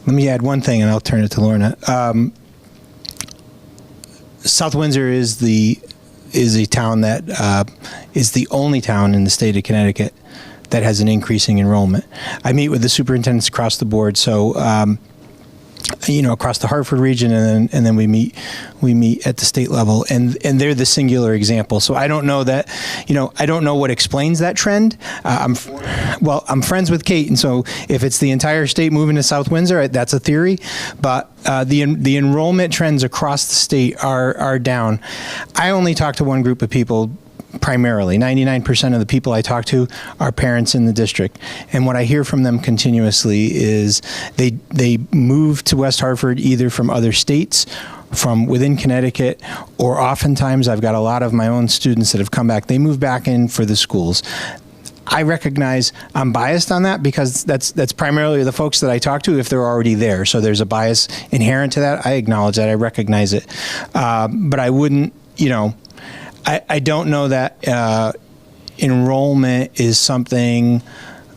let me add one thing, and I'll turn it to Lorna. South Windsor is a town that is the only town in the state of Connecticut that has an increasing enrollment. I meet with the superintendents across the board, so across the Hartford region, and then we meet at the state level, and they're the singular example. So I don't know that, I don't know what explains that trend. I'm friends with Kate, and so if it's the entire state moving to South Windsor, that's a theory. But the enrollment trends across the state are down. I only talk to one group of people. Primarily, 99% of the people I talk to are parents in the district. And what I hear from them continuously is they move to West Hartford either from other states, from within Connecticut, or oftentimes I've got a lot of my own students that have come back. They move back in for the schools. I recognize I'm biased on that because that's primarily the folks that I talk to if they're already there. So there's a bias inherent to that. I acknowledge that. I recognize it. But I wouldn't, I don't know that enrollment is something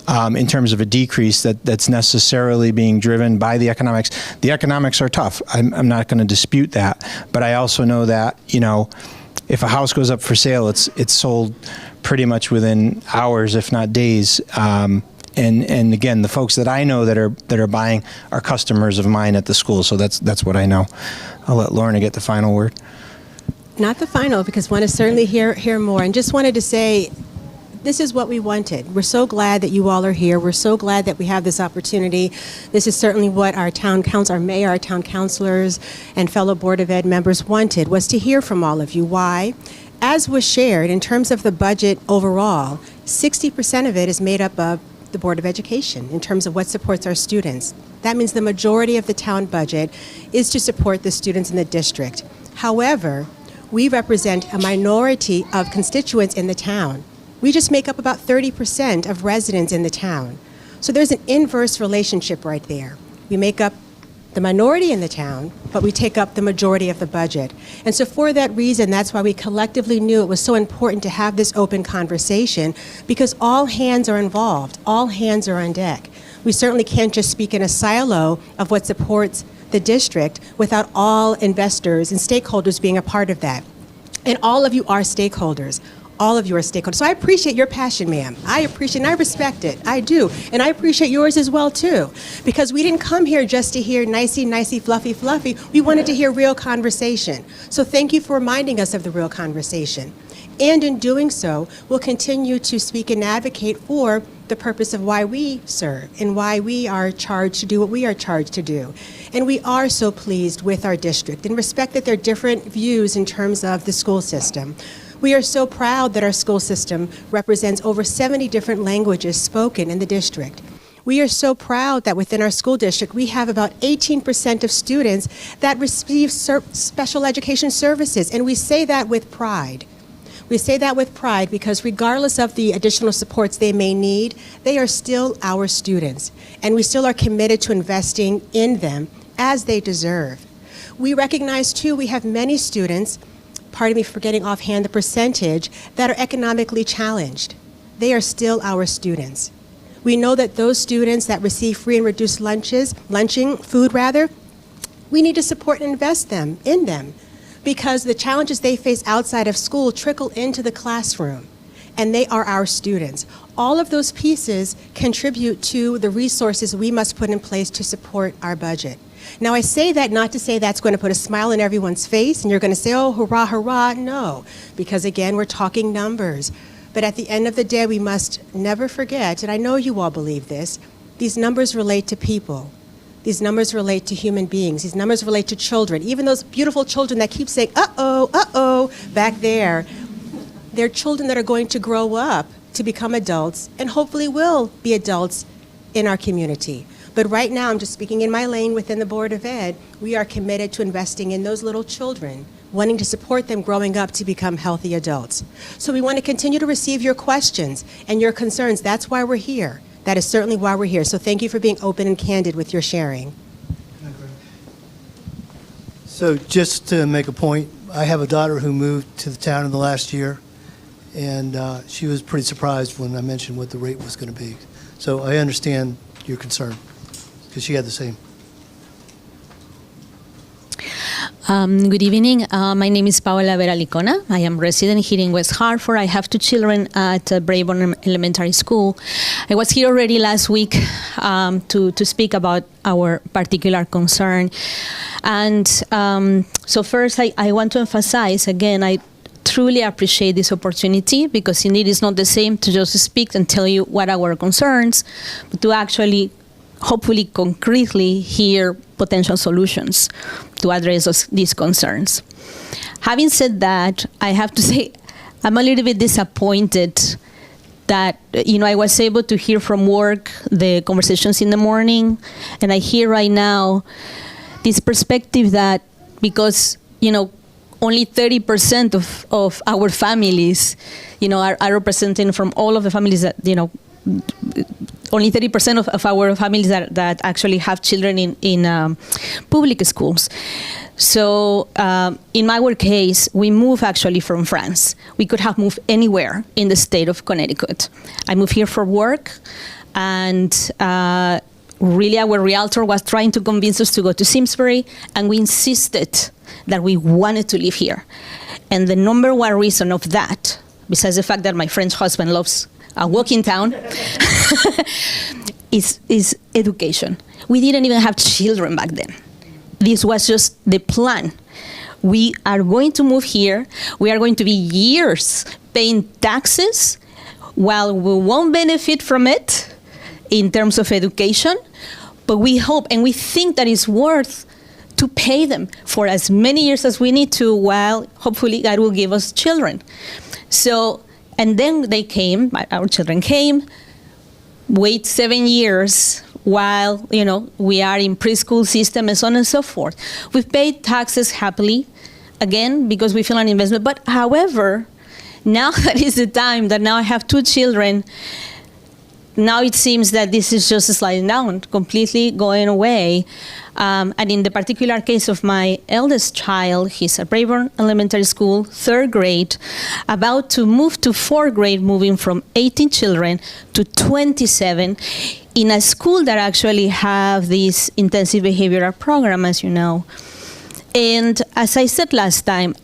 in terms of a decrease that's necessarily being driven by the economics. The economics are tough. I'm not going to dispute that. But I also know that, if a house goes up for sale, it's sold pretty much within hours, if not days. And again, the folks that I know that are buying are customers of mine at the school. So that's what I know. I'll let Lorna get the final word. Not the final, because want to certainly hear more. And just wanted to say, this is what we wanted. We're so glad that you all are here. We're so glad that we have this opportunity. This is certainly what our town council, our mayor, our town councilors, and fellow Board of Ed members wanted, was to hear from all of you. Why? As was shared, in terms of the budget overall, 60% of it is made up of the Board of Education in terms of what supports our students. That means the majority of the town budget is to support the students in the district. However, we represent a minority of constituents in the town. We just make up about 30% of residents in the town. So there's an inverse relationship right there. We make up the minority in the town, but we take up the majority of the budget. And so for that reason, that's why we collectively knew it was so important to have this open conversation, because all hands are involved, all hands are on deck. We certainly can't just speak in a silo of what supports the district without all investors and stakeholders being a part of that. And all of you are stakeholders. All of you are stakeholders. So I appreciate your passion, ma'am. I appreciate and I respect it. I do. And I appreciate yours as well, too. Because we didn't come here just to hear nicey, fluffy. We wanted to hear real conversation. So thank you for reminding us of the real conversation. And in doing so, we'll continue to speak and advocate for the purpose of why we serve and why we are charged to do what we are charged to do. And we are so pleased with our district and respect that there are different views in terms of the school system. We are so proud that our school system represents over 70 different languages spoken in the district. We are so proud that within our school district, we have about 18% of students that receive special education services, and we say that with pride. We say that with pride because regardless of the additional supports they may need, they are still our students, and we still are committed to investing in them as they deserve. We recognize, too, we have many students, pardon me for getting offhand the percentage, that are economically challenged. They are still our students. We know that those students that receive free and reduced food, we need to support and invest in them because the challenges they face outside of school trickle into the classroom, and they are our students. All of those pieces contribute to the resources we must put in place to support our budget. Now, I say that not to say that's going to put a smile on everyone's face and you're going to say, oh, hurrah, hurrah. No, because again, we're talking numbers. But at the end of the day, we must never forget, and I know you all believe this, these numbers relate to people. These numbers relate to human beings. These numbers relate to children. Even those beautiful children that keep saying, uh-oh, back there, they're children that are going to grow up to become adults and hopefully will be adults in our community. But right now, I'm just speaking in my lane within the Board of Ed, we are committed to investing in those little children, wanting to support them growing up to become healthy adults. So we want to continue to receive your questions and your concerns. That's why we're here. That is certainly why we're here. So thank you for being open and candid with your sharing. So just to make a point, I have a daughter who moved to the town in the last year, and she was pretty surprised when I mentioned what the rate was going to be. So I understand your concern, because she had the same. Good evening. My name is Paola Vera Licona. I am resident here in West Hartford. I have two children at Brayburn Elementary School. I was here already last week to speak about our particular concern. And so first, I want to emphasize, again, I truly appreciate this opportunity because indeed it's not the same to just speak and tell you what are our concerns, but to actually hopefully concretely hear potential solutions to address these concerns. Having said that, I have to say I'm a little bit disappointed that, I was able to hear from work the conversations in the morning, and I hear right now this perspective that because, only 30% of our families, are representing from all of the families that, only 30% of our families that actually have children in public schools. So in our case, we moved actually from France. We could have moved anywhere in the state of Connecticut. I moved here for work, and really our realtor was trying to convince us to go to Simsbury, and we insisted that we wanted to live here. And the number one reason of that, besides the fact that my French husband loves a walking town, is education. We didn't even have children back then. This was just the plan. We are going to move here. We are going to be years paying taxes while we won't benefit from it in terms of education, but we hope and we think that it's worth to pay them for as many years as we need to, while hopefully God will give us children. So, and then they came, our children came, wait 7 years while, we are in preschool system and so on and so forth. We've paid taxes happily, again, because we feel an investment. But however, now that is the time that now I have two children, now it seems that this is just sliding down, completely going away. And in the particular case of my eldest child, he's at Brayburn Elementary School, 3rd grade, about to move to 4th grade, moving from 18 children to 27 in a school that actually have this intensive behavioral program, as you know. And as I said last time,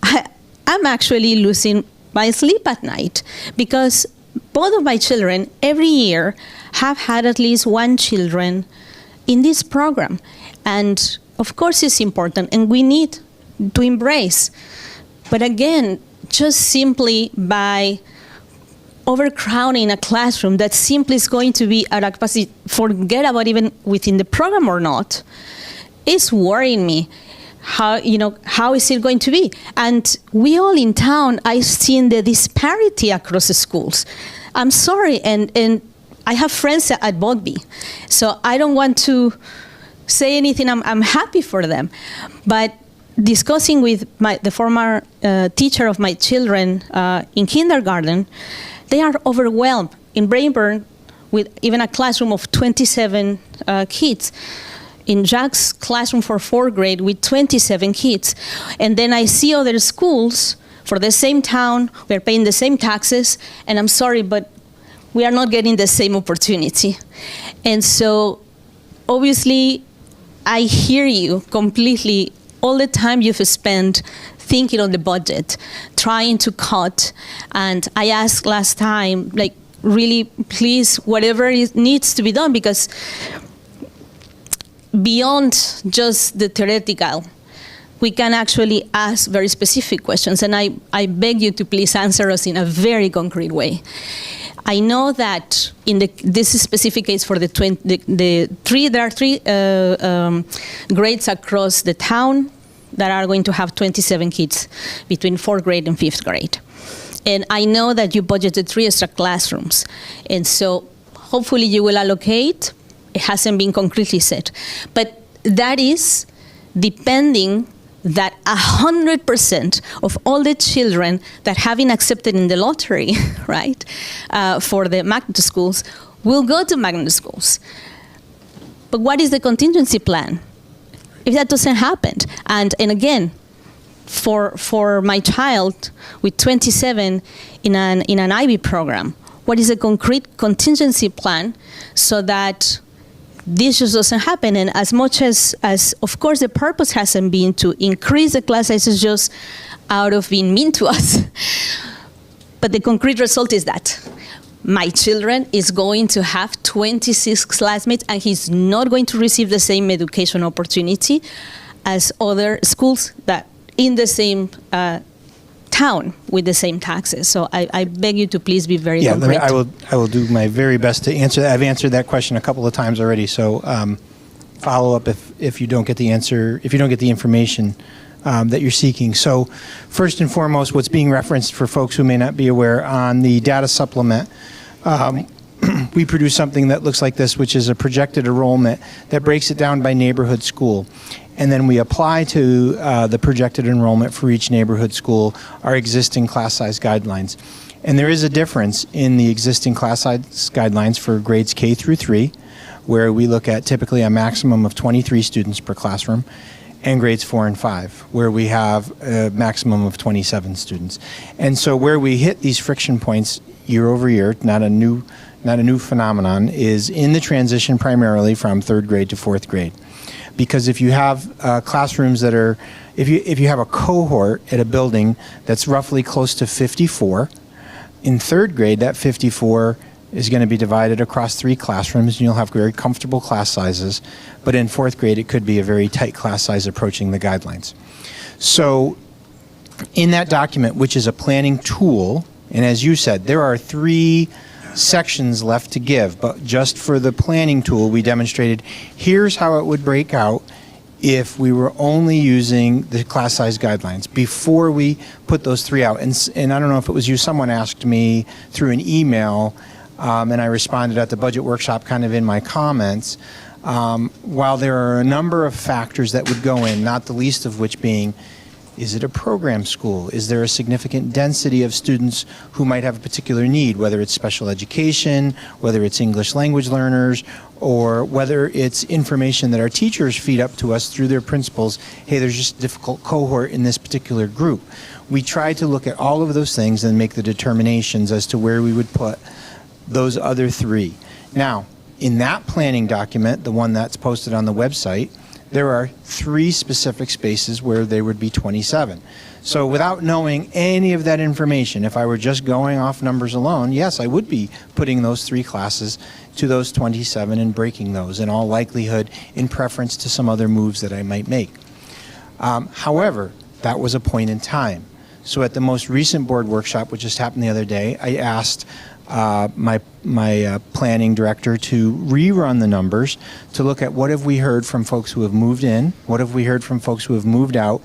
I'm actually losing my sleep at night because both of my children every year have had at least one children in this program. And of course it's important and we need to embrace. But again, just simply by overcrowding a classroom that simply is going to be at a capacity, forget about even within the program or not, is worrying me. How is it going to be? And we all in town, I've seen the disparity across the schools. I'm sorry, and I have friends at Bogby, so I don't want to say anything. I'm happy for them, but discussing with the former teacher of my children in kindergarten, they are overwhelmed in Brainburn with even a classroom of 27 kids. In Jack's classroom for 4th grade with 27 kids. And then I see other schools for the same town, we're paying the same taxes, and I'm sorry, but we are not getting the same opportunity. And so, obviously, I hear you completely. All the time you've spent thinking on the budget, trying to cut, and I asked last time, like, really, please, whatever needs to be done, because beyond just the theoretical, we can actually ask very specific questions, and I beg you to please answer us in a very concrete way. I know that in this is specific case for there are three grades across the town that are going to have 27 kids between 4th grade and 5th grade. And I know that you budgeted 3 extra classrooms, and so hopefully you will allocate. It hasn't been concretely said, but that is depending that 100% of all the children that have been accepted in the lottery, right, for the magnet schools will go to magnet schools. But what is the contingency plan if that doesn't happen? And again, for my child with 27 in an IB program, what is a concrete contingency plan so that this just doesn't happen? And as much as of course the purpose hasn't been to increase the class sizes just out of being mean to us, but the concrete result is that my children is going to have 26 classmates, and he's not going to receive the same education opportunity as other schools that in the same town with the same taxes. So I beg you to please be very concrete. I will do my very best to answer that. I've answered that question a couple of times already. So follow up if you don't get the answer, if you don't get the information that you're seeking. So first and foremost, what's being referenced for folks who may not be aware, on the data supplement, we produce something that looks like this, which is a projected enrollment that breaks it down by neighborhood school. And then we apply to the projected enrollment for each neighborhood school our existing class size guidelines. And there is a difference in the existing class size guidelines for grades K through 3, where we look at typically a maximum of 23 students per classroom, and grades 4 and 5, where we have a maximum of 27 students. And so where we hit these friction points year over year, not a new phenomenon, is in the transition primarily from 3rd grade to 4th grade. Because if you have classrooms that are, if you have a cohort at a building that's roughly close to 54, in 3rd grade that 54 is going to be divided across 3 classrooms, and you'll have very comfortable class sizes. But in 4th grade, it could be a very tight class size approaching the guidelines. So in that document, which is a planning tool, and as you said, there are 3 sections left to give, but just for the planning tool, we demonstrated here's how it would break out if we were only using the class size guidelines before we put those 3 out. And I don't know if it was you, someone asked me through an email, and I responded at the budget workshop kind of in my comments, while there are a number of factors that would go in, not the least of which being, is it a program school? Is there a significant density of students who might have a particular need, whether it's special education, whether it's English language learners, or whether it's information that our teachers feed up to us through their principals, hey, there's just a difficult cohort in this particular group. We try to look at all of those things and make the determinations as to where we would put those other 3. Now, in that planning document, the one that's posted on the website, there are 3 specific spaces where there would be 27. So without knowing any of that information, if I were just going off numbers alone, yes, I would be putting those 3 classes to those 27 and breaking those in all likelihood in preference to some other moves that I might make. However, that was a point in time. So at the most recent board workshop, which just happened the other day, I asked my planning director to rerun the numbers to look at what have we heard from folks who have moved in, what have we heard from folks who have moved out,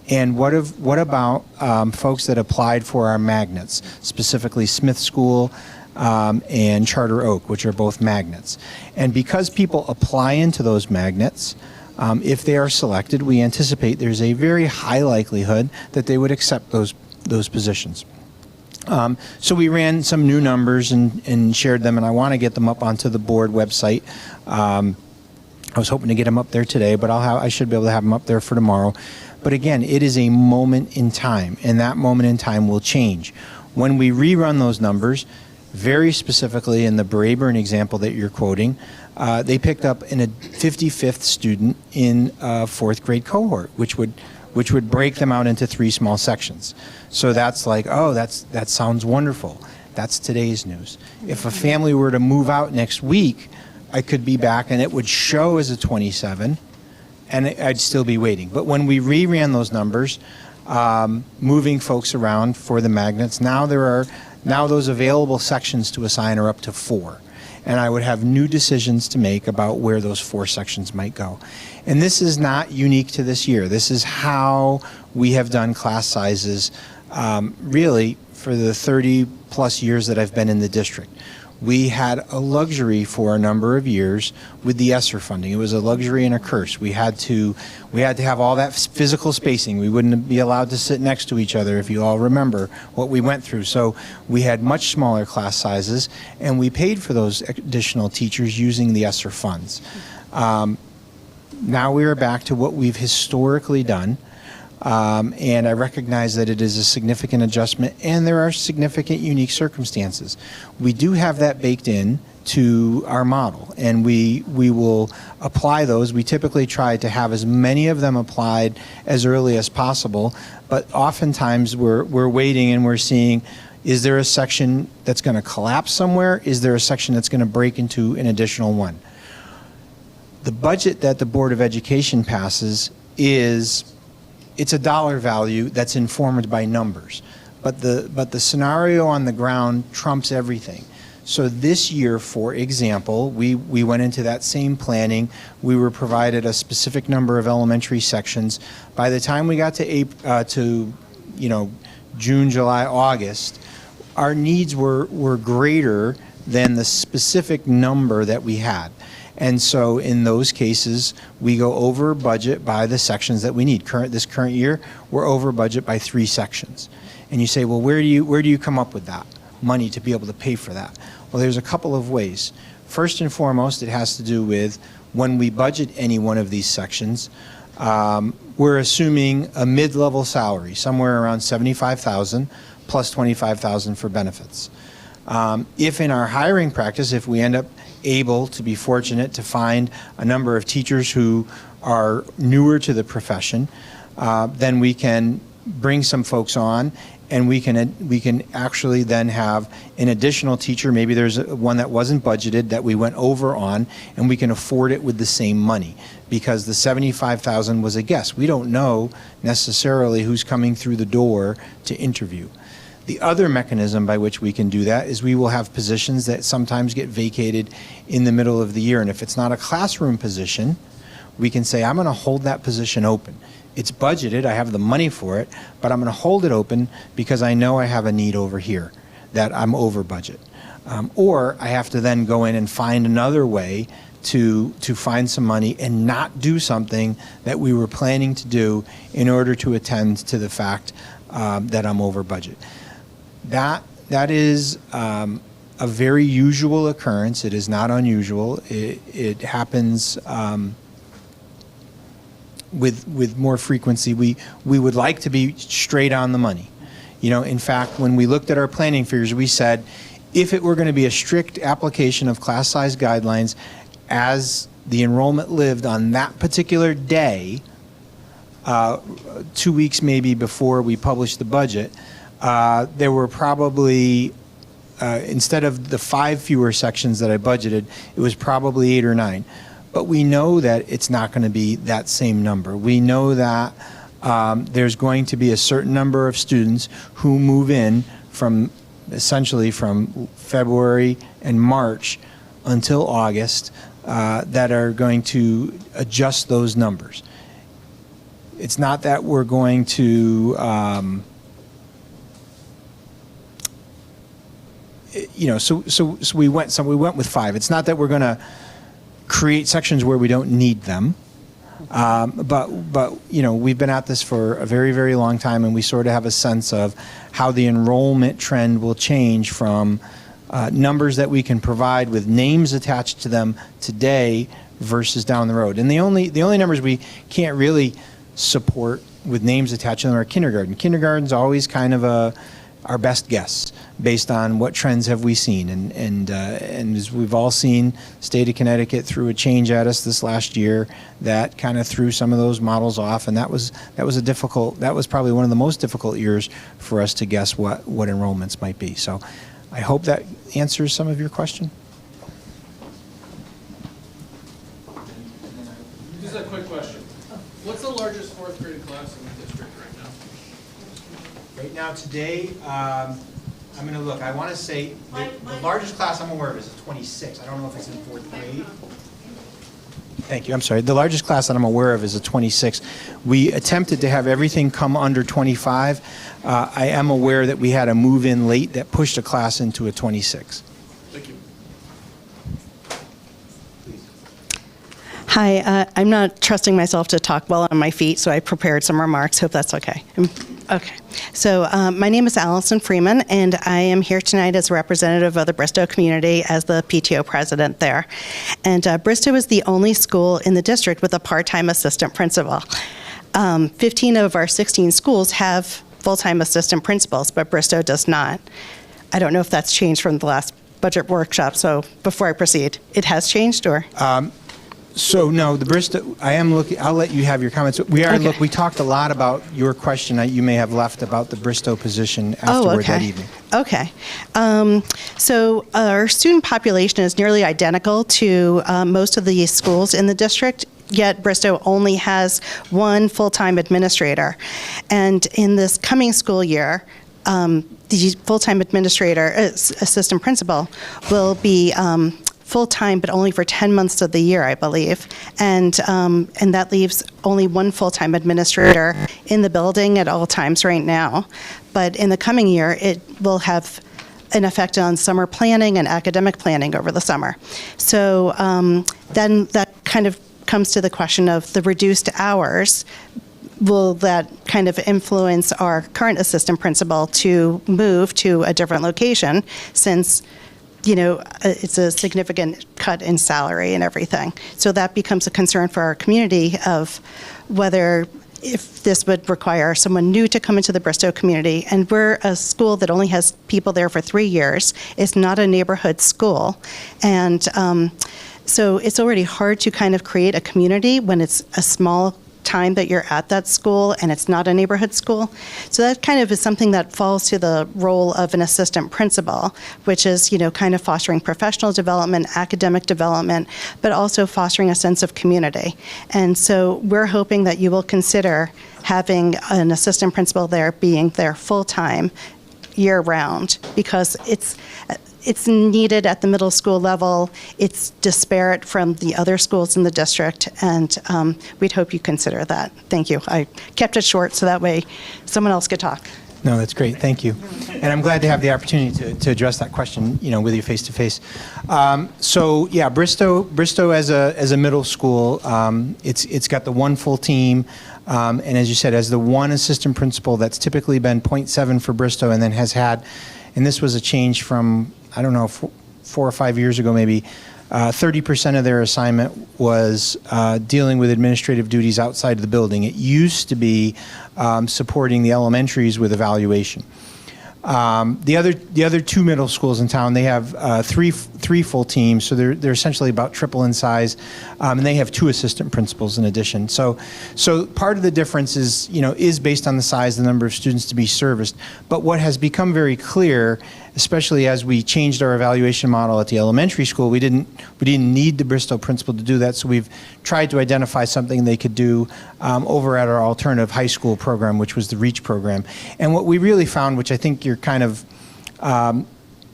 and what about folks that applied for our magnets, specifically Smith School, and Charter Oak, which are both magnets. And because people apply into those magnets, if they are selected, we anticipate there's a very high likelihood that they would accept those positions. So we ran some new numbers and shared them, and I want to get them up onto the board website. I was hoping to get them up there today, but I should be able to have them up there for tomorrow. But again, it is a moment in time, and that moment in time will change. When we rerun those numbers, very specifically in the Braeburn example that you're quoting, they picked up a 55th student in a 4th grade cohort, which would break them out into 3 small sections. So that's like, oh, that sounds wonderful. That's today's news. If a family were to move out next week, I could be back and it would show as a 27, and I'd still be waiting. But when we reran those numbers, moving folks around for the magnets, now those available sections to assign are up to 4. And I would have new decisions to make about where those 4 sections might go. And this is not unique to this year. This is how we have done class sizes really for the 30 plus years that I've been in the district. We had a luxury for a number of years with the ESSER funding. It was a luxury and a curse. We had to have all that physical spacing. We wouldn't be allowed to sit next to each other, if you all remember what we went through. So we had much smaller class sizes, and we paid for those additional teachers using the ESSER funds. Now we are back to what we've historically done. And I recognize that it is a significant adjustment, and there are significant unique circumstances. We do have that baked in to our model, and we will apply those. We typically try to have as many of them applied as early as possible, but oftentimes we're waiting and we're seeing, is there a section that's going to collapse somewhere? Is there a section that's going to break into an additional one? The budget that the Board of Education passes it's a dollar value that's informed by numbers, but the scenario on the ground trumps everything. So this year, for example, we went into that same planning. We were provided a specific number of elementary sections. By the time we got to June, July, August, our needs were greater than the specific number that we had. And so in those cases, we go over budget by the sections that we need. This current year, we're over budget by 3 sections. And you say, well, where do you come up with that money to be able to pay for that? Well, there's a couple of ways. First and foremost, it has to do with when we budget any one of these sections, we're assuming a mid-level salary, somewhere around $75,000 plus $25,000 for benefits. If in our hiring practice, if we end up able to be fortunate to find a number of teachers who are newer to the profession, then we can bring some folks on, and we can actually then have an additional teacher. Maybe there's one that wasn't budgeted that we went over on, and we can afford it with the same money, because the $75,000 was a guess. We don't know necessarily who's coming through the door to interview. The other mechanism by which we can do that is we will have positions that sometimes get vacated in the middle of the year. And if it's not a classroom position, we can say, I'm going to hold that position open. It's budgeted, I have the money for it, but I'm going to hold it open because I know I have a need over here that I'm over budget. Or I have to then go in and find another way to find some money and not do something that we were planning to do in order to attend to the fact that I'm over budget. That is a very usual occurrence. It is not unusual. It happens with more frequency. We would like to be straight on the money. In fact, when we looked at our planning figures, we said, if it were going to be a strict application of class size guidelines as the enrollment lived on that particular day, 2 weeks maybe before we published the budget, there were probably, instead of the 5 fewer sections that I budgeted, it was probably 8 or 9. But we know that it's not going to be that same number. We know that there's going to be a certain number of students who move in essentially from February and March until August that are going to adjust those numbers. It's not that we're going to so we went with 5. It's not that we're going to create sections where we don't need them. But we've been at this for a very, very long time, and we sort of have a sense of how the enrollment trend will change from numbers that we can provide with names attached to them today versus down the road. And the only numbers we can't really support with names attached to them are kindergarten. Kindergarten's always kind of our best guess based on what trends have we seen. And as we've all seen, state of Connecticut threw a change at us this last year that kind of threw some of those models off, and that was probably one of the most difficult years for us to guess what enrollments might be. So I hope that answers some of your question. Just a quick question. What's the largest fourth grade class in the district right now? Right now, today, I'm going to look. I want to say the largest class I'm aware of is a 26. I don't know if it's in fourth grade. Thank you. I'm sorry. The largest class that I'm aware of is a 26. We attempted to have everything come under 25. I am aware that we had a move in late that pushed a class into a 26. Thank you. Hi, I'm not trusting myself to talk well on my feet, so I prepared some remarks. Hope that's okay. Okay. So my name is Allison Freeman, and I am here tonight as a representative of the Bristow community as the PTO president there. And Bristow is the only school in the district with a part-time assistant principal. 15 of our 16 schools have full-time assistant principals, but Bristow does not. I don't know if that's changed from the last budget workshop, so before I proceed, it has changed, or? So no, the Bristow, I am looking, I'll let you have your comments. We are, Okay. we talked a lot about your question that you may have left about the Bristow position afterward that evening. Okay. So our student population is nearly identical to most of the schools in the district, yet Bristow only has one full-time administrator. And in this coming school year, the full-time administrator, assistant principal, will be full-time, but only for 10 months of the year, I believe. And that leaves only one full-time administrator in the building at all times right now. But in the coming year, it will have an effect on summer planning and academic planning over the summer. So then that kind of comes to the question of the reduced hours. Will that kind of influence our current assistant principal to move to a different location, since it's a significant cut in salary and everything. So that becomes a concern for our community of whether if this would require someone new to come into the Bristow community. And we're a school that only has people there for 3 years. It's not a neighborhood school. And so it's already hard to kind of create a community when it's a small time that you're at that school and it's not a neighborhood school. So that kind of is something that falls to the role of an assistant principal, which is, kind of fostering professional development, academic development, but also fostering a sense of community. And so we're hoping that you will consider having an assistant principal there being there full-time year-round, because it's needed at the middle school level. It's disparate from the other schools in the district, and we'd hope you consider that. Thank you. I kept it short so that way someone else could talk. No, that's great. Thank you. And I'm glad to have the opportunity to address that question, with you face to face. So yeah, Bristow as a middle school, it's got the one full team, and as you said, as the one assistant principal, that's typically been 0.7 for Bristow, and then has had, and this was a change from, I don't know, 4 or 5 years ago maybe, 30% of their assignment was dealing with administrative duties outside of the building. It used to be supporting the elementaries with evaluation. The other 2 middle schools in town, they have three full teams, so they're essentially about triple in size, and they have 2 assistant principals in addition. So part of the difference is based on the size, the number of students to be serviced. But what has become very clear, especially as we changed our evaluation model at the elementary school, we didn't need the Bristow principal to do that. So we've tried to identify something they could do over at our alternative high school program, which was the REACH program. And what we really found, which I think you're kind of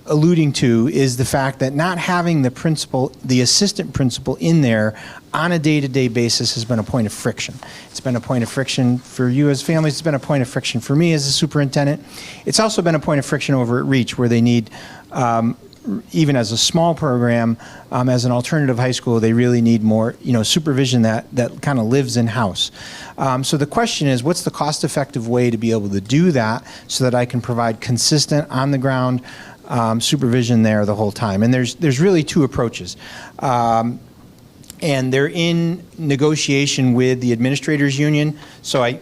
alluding to is the fact that not having the principal, the assistant principal in there on a day-to-day basis has been a point of friction. It's been a point of friction for you as families. It's been a point of friction for me as a superintendent. It's also been a point of friction over at Reach, where they need, even as a small program, as an alternative high school, they really need more, supervision that kind of lives in-house. So the question is, what's the cost-effective way to be able to do that so that I can provide consistent, on-the-ground supervision there the whole time? And there's really two approaches. And they're in negotiation with the administrators union, so I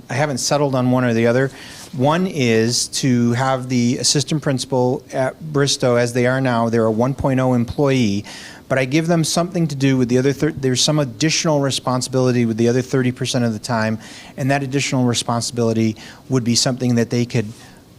haven't settled on one or the other. One is to have the assistant principal at Bristow, as they are now, they're a 1.0 employee, but I give them something to do with the other, there's some additional responsibility with the other 30% of the time, and that additional responsibility would be something that they could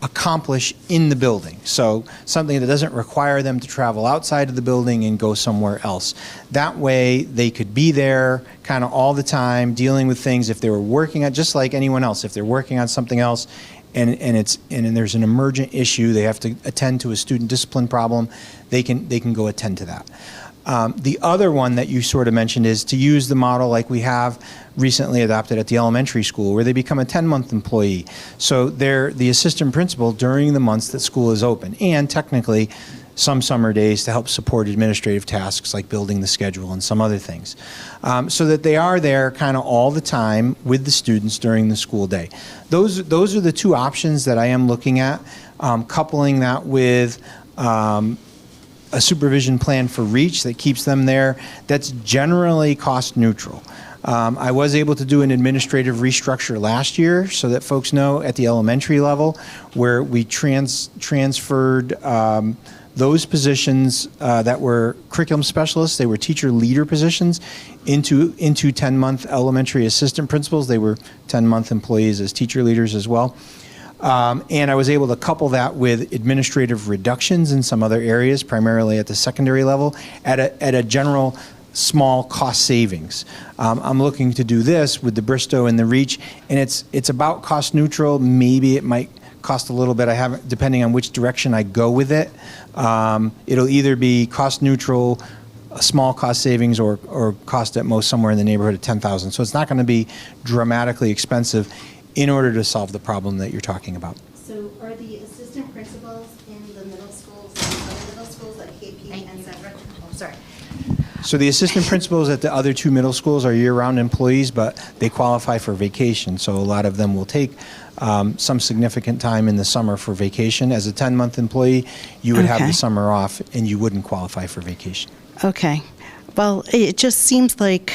accomplish in the building. So something that doesn't require them to travel outside of the building and go somewhere else. That way they could be there kind of all the time dealing with things if they were working on, just like anyone else, if they're working on something else and there's an emergent issue, they have to attend to a student discipline problem, they can go attend to that. The other one that you sort of mentioned is to use the model like we have recently adopted at the elementary school, where they become a 10-month employee. So they're the assistant principal during the months that school is open, and technically some summer days to help support administrative tasks like building the schedule and some other things. So that they are there kind of all the time with the students during the school day. Those are the two options that I am looking at, coupling that with a supervision plan for Reach that keeps them there. That's generally cost neutral. I was able to do an administrative restructure last year, so that folks know, at the elementary level, where we transferred those positions that were curriculum specialists, they were teacher leader positions, into 10-month elementary assistant principals. They were 10-month employees as teacher leaders as well. And I was able to couple that with administrative reductions in some other areas, primarily at the secondary level, at a general small cost savings. I'm looking to do this with the Bristow and the Reach, and it's about cost neutral. Maybe it might cost a little bit. I haven't, depending on which direction I go with it. It'll either be cost neutral, a small cost savings, or cost at most somewhere in the neighborhood of $10,000. So it's not going to be dramatically expensive in order to solve the problem that you're talking about. So are the assistant principals in the middle schools and other middle schools like KP and Zebra? Oh, sorry. So the assistant principals at the other two middle schools are year-round employees, but they qualify for vacation. So a lot of them will take some significant time in the summer for vacation. As a 10-month employee, you would have the summer off and you wouldn't qualify for vacation. Okay. Well, it just seems like,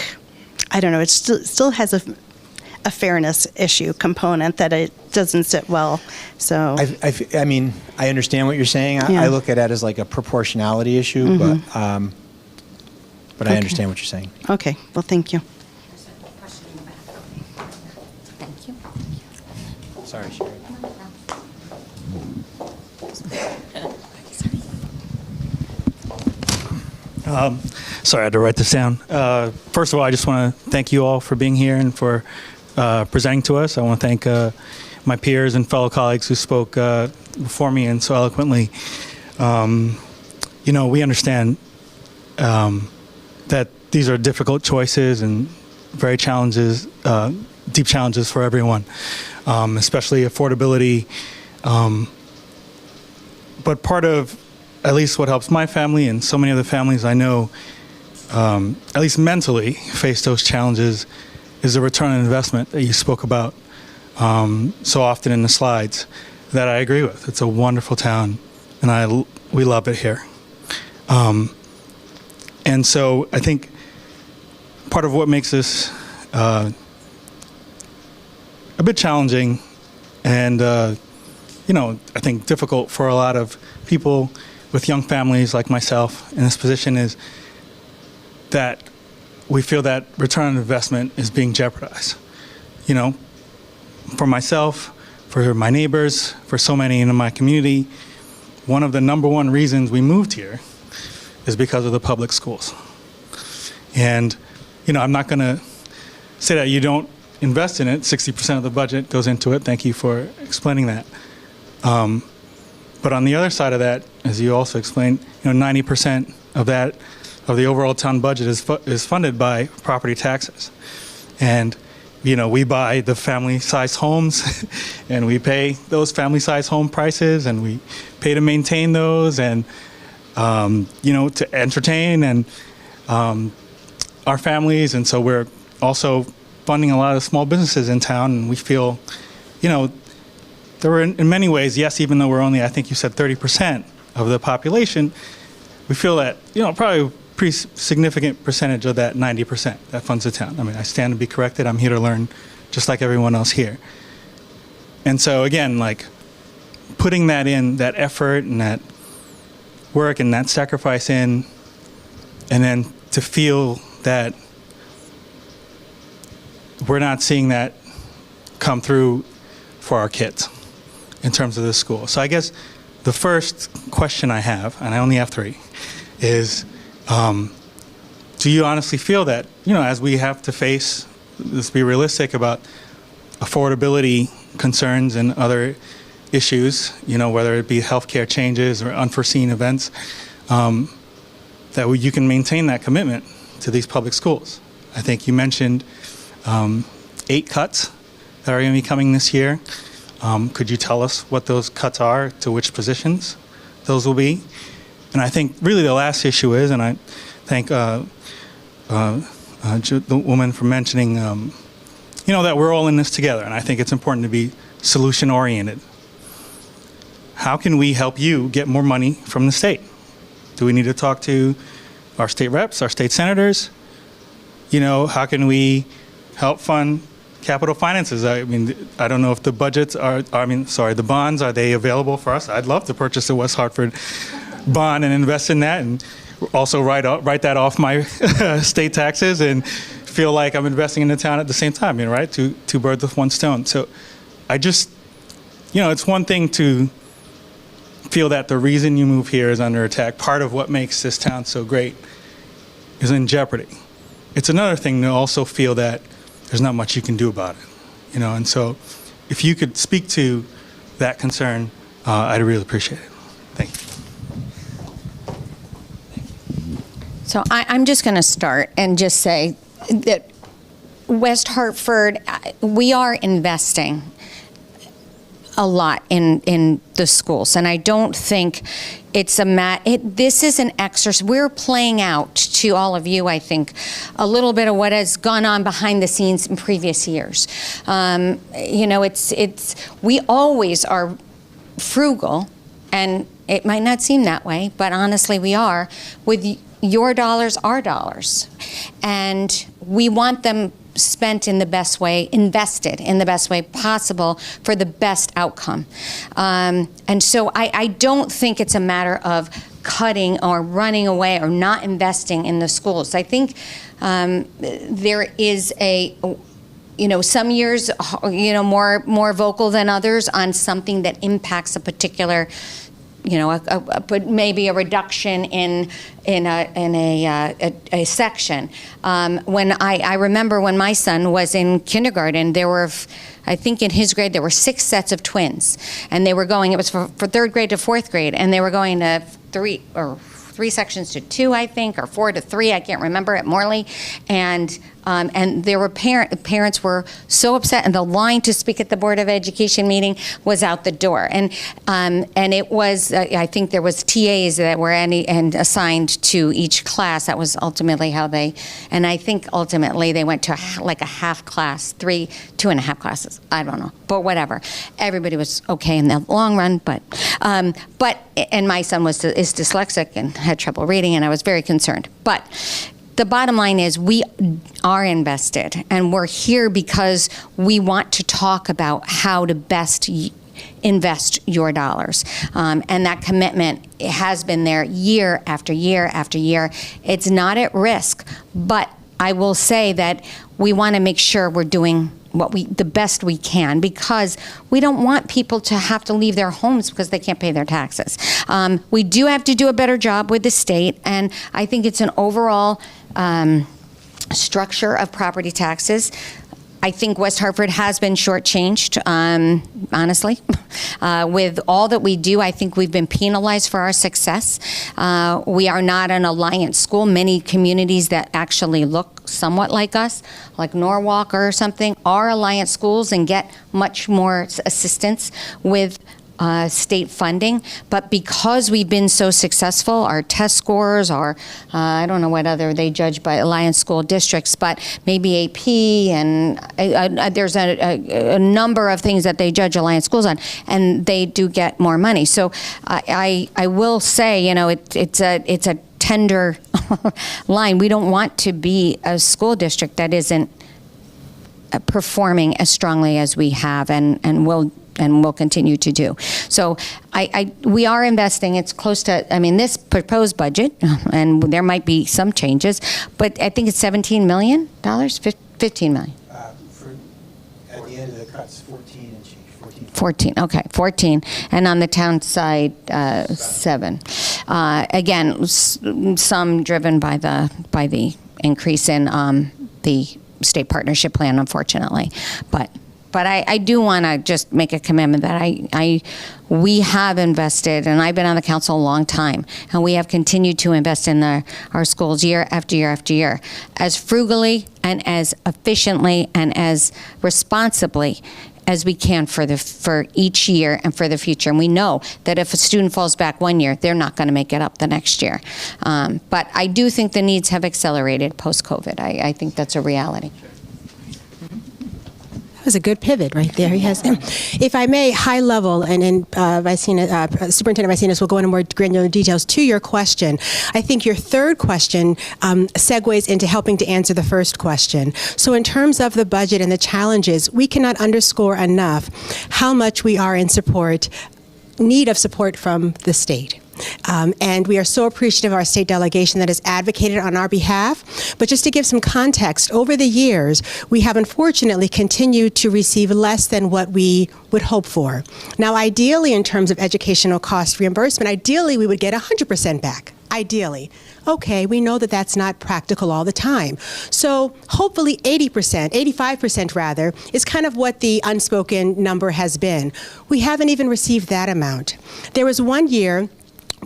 I don't know, it still has a fairness issue component that it doesn't sit well. So I mean, I understand what you're saying. Yeah. I look at it as like a proportionality issue, but I understand what you're saying. Okay. Well, thank you. Thank you. Sorry, Sherry. Sorry, I had to write this down. First of all, I just want to thank you all for being here and for presenting to us. I want to thank my peers and fellow colleagues who spoke before me and so eloquently. We understand that these are difficult choices and very deep challenges for everyone, especially affordability. But part of at least what helps my family and so many other families I know, at least mentally, face those challenges is the return on investment that you spoke about so often in the slides that I agree with. It's a wonderful town, and we love it here. And so I think part of what makes this a bit challenging and, I think difficult for a lot of people with young families like myself in this position is that we feel that return on investment is being jeopardized. For myself, for my neighbors, for so many in my community, one of the number one reasons we moved here is because of the public schools. And, I'm not going to say that you don't invest in it. 60% of the budget goes into it. Thank you for explaining that. But on the other side of that, as you also explained, 90% of that, of the overall town budget is funded by property taxes. And, we buy the family-sized homes and we pay those family-sized home prices and we pay to maintain those and, to entertain and our families. And so we're also funding a lot of small businesses in town, and we feel, there were in many ways, yes, even though we're only, I think you said 30% of the population, we feel that, probably a pretty significant percentage of that 90% that funds the town. I mean, I stand to be corrected. I'm here to learn just like everyone else here. And so again, like putting that in, that effort and that work and that sacrifice in, and then to feel that we're not seeing that come through for our kids in terms of the school. So I guess the first question I have, and I only have 3, is do you honestly feel that, as we have to face, let's be realistic about affordability concerns and other issues, whether it be healthcare changes or unforeseen events, that you can maintain that commitment to these public schools? I think you mentioned 8 cuts that are going to be coming this year. Could you tell us what those cuts are, to which positions those will be? And I think really the last issue is, and I thank the woman for mentioning, that we're all in this together, and I think it's important to be solution-oriented. How can we help you get more money from the state? Do we need to talk to our state reps, our state senators? How can we help fund capital finances? I mean, I don't know if the budgets the bonds, are they available for us? I'd love to purchase a West Hartford bond and invest in that, and also write that off my state taxes and feel like I'm investing in the town at the same time, right? Two birds with one stone. So I just, it's one thing to feel that the reason you move here is under attack. Part of what makes this town so great is in jeopardy. It's another thing to also feel that there's not much you can do about it, and so if you could speak to that concern, I'd really appreciate it. Thank you. So I'm just going to start and just say that West Hartford, we are investing a lot in the schools, and I don't think it's this is an exercise. We're playing out to all of you, I think, a little bit of what has gone on behind the scenes in previous years. We always are frugal, and it might not seem that way, but honestly we are, with your dollars, our dollars. And we want them spent in the best way, invested in the best way possible for the best outcome. And so I don't think it's a matter of cutting or running away or not investing in the schools. I think there is some years, more vocal than others on something that impacts a particular, but maybe a reduction in a section. When I remember when my son was in kindergarten, there were, I think in his grade, there were 6 sets of twins, and they were going, it was for 3rd grade to 4th grade, and they were going to 3 sections to 2, I think, or 4 to 3, I can't remember, at Morley, and there were parents were so upset, and the line to speak at the Board of Education meeting was out the door, and it was I think there was TAs that were assigned to each class. That was ultimately how they, and I think ultimately they went to like a half class, 2.5 classes. I don't know, but whatever. Everybody was okay in the long run, but and my son is dyslexic and had trouble reading, and I was very concerned, but. The bottom line is we are invested, and we're here because we want to talk about how to best invest your dollars. And that commitment has been there year after year after year. It's not at risk, but I will say that we want to make sure we're doing the best we can, because we don't want people to have to leave their homes because they can't pay their taxes. We do have to do a better job with the state, and I think it's an overall structure of property taxes. I think West Hartford has been shortchanged, honestly. With all that we do, I think we've been penalized for our success. We are not an alliance school. Many communities that actually look somewhat like us, like Norwalk or something, are alliance schools and get much more assistance with state funding, but because we've been so successful, our test scores, our, I don't know what other they judge by alliance school districts, but maybe AP, and there's a number of things that they judge alliance schools on, and they do get more money. So I will say, you know, it's a tender line. We don't want to be a school district that isn't performing as strongly as we have and will continue to do. So we are investing. It's close to, I mean, this proposed budget, and there might be some changes, but I think it's $17 million, $15 million. At the end of the cuts, 14 and change. 14, okay, 14. And on the town side, 7. Again, some driven by the increase in the state partnership plan, unfortunately. But I do want to just make a commitment that we have invested, and I've been on the council a long time, and we have continued to invest in our schools year after year after year, as frugally and as efficiently and as responsibly as we can for each year and for the future. And we know that if a student falls back one year, they're not going to make it up the next year. But I do think the needs have accelerated post-COVID. I think that's a reality. That was a good pivot right there. He has, if I may, high level, and then Superintendent Vaicinas will go into more granular details to your question. I think your third question segues into helping to answer the first question. So in terms of the budget and the challenges, we cannot underscore enough how much we are in need of support from the state. And we are so appreciative of our state delegation that has advocated on our behalf. But just to give some context, over the years, we have unfortunately continued to receive less than what we would hope for. Now, ideally, in terms of educational cost reimbursement, ideally we would get 100% back. Ideally. Okay, we know that that's not practical all the time. So hopefully 80%, 85% rather, is kind of what the unspoken number has been. We haven't even received that amount. There was one year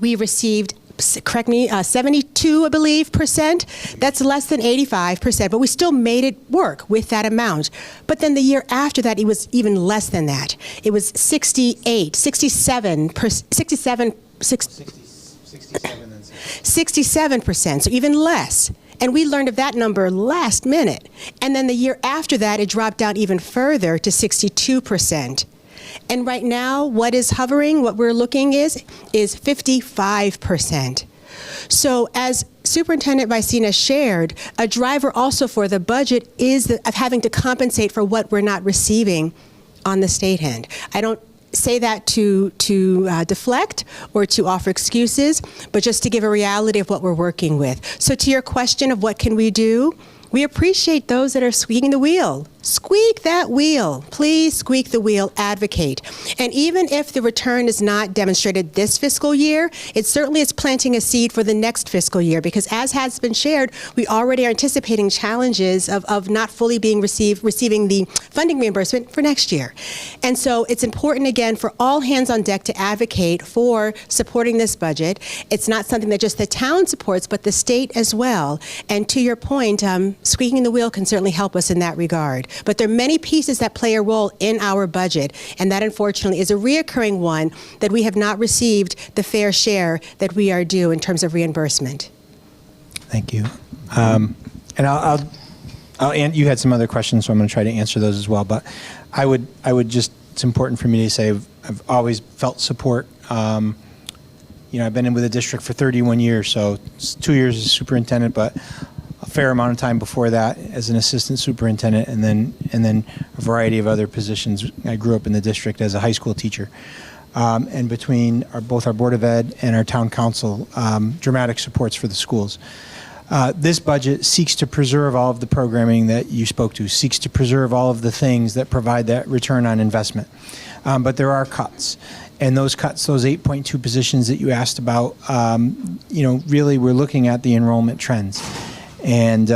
we received, correct me, 72, I believe, percent. That's less than 85%, but we still made it work with that amount. But then the year after that, it was even less than that. It was 67%, so even less. And we learned of that number last minute. And then the year after that, it dropped down even further to 62%. And right now, what is hovering, what we're looking is 55%. So as Superintendent Vaicinas shared, a driver also for the budget is of having to compensate for what we're not receiving on the state end. I don't say that to deflect or to offer excuses, but just to give a reality of what we're working with. So to your question of what can we do, we appreciate those that are squeaking the wheel. Squeak that wheel. Please squeak the wheel, advocate. And even if the return is not demonstrated this fiscal year, it certainly is planting a seed for the next fiscal year, because as has been shared, we already are anticipating challenges of not fully being receiving the funding reimbursement for next year. And so it's important, again, for all hands on deck to advocate for supporting this budget. It's not something that just the town supports, but the state as well. And to your point, squeaking the wheel can certainly help us in that regard. But there are many pieces that play a role in our budget, and that unfortunately is a reoccurring one that we have not received the fair share that we are due in terms of reimbursement. Thank you. And you had some other questions, so I'm going to try to answer those as well. But I would just, it's important for me to say I've always felt support. You know, I've been with the district for 31 years, so it's 2 years as superintendent, but a fair amount of time before that as an assistant superintendent, and then a variety of other positions. I grew up in the district as a high school teacher. And between both our Board of Ed and our town council, dramatic supports for the schools. This budget seeks to preserve all of the programming that you spoke to, seeks to preserve all of the things that provide that return on investment. But there are cuts. And those cuts, those 8.2 positions that you asked about, you know, really we're looking at the enrollment trends. And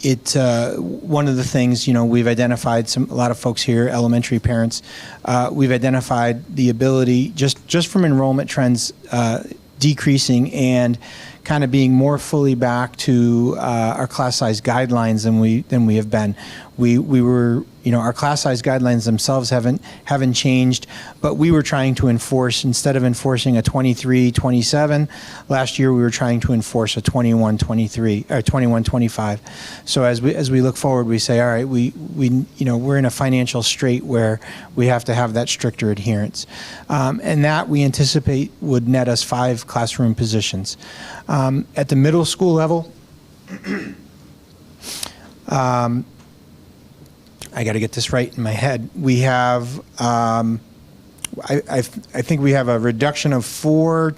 one of the things, we've identified a lot of folks here, elementary parents, we've identified the ability just from enrollment trends decreasing and kind of being more fully back to our class size guidelines than we have been. We were, our class size guidelines themselves haven't changed, but we were trying to enforce, instead of enforcing a 23-27, last year we were trying to enforce a 21-23 or 21-25. So as we look forward, we say, all right, we're in a financial strait where we have to have that stricter adherence, and that we anticipate would net us 5 classroom positions. At the middle school level, I got to get this right in my head. We have, I think we have a reduction of 4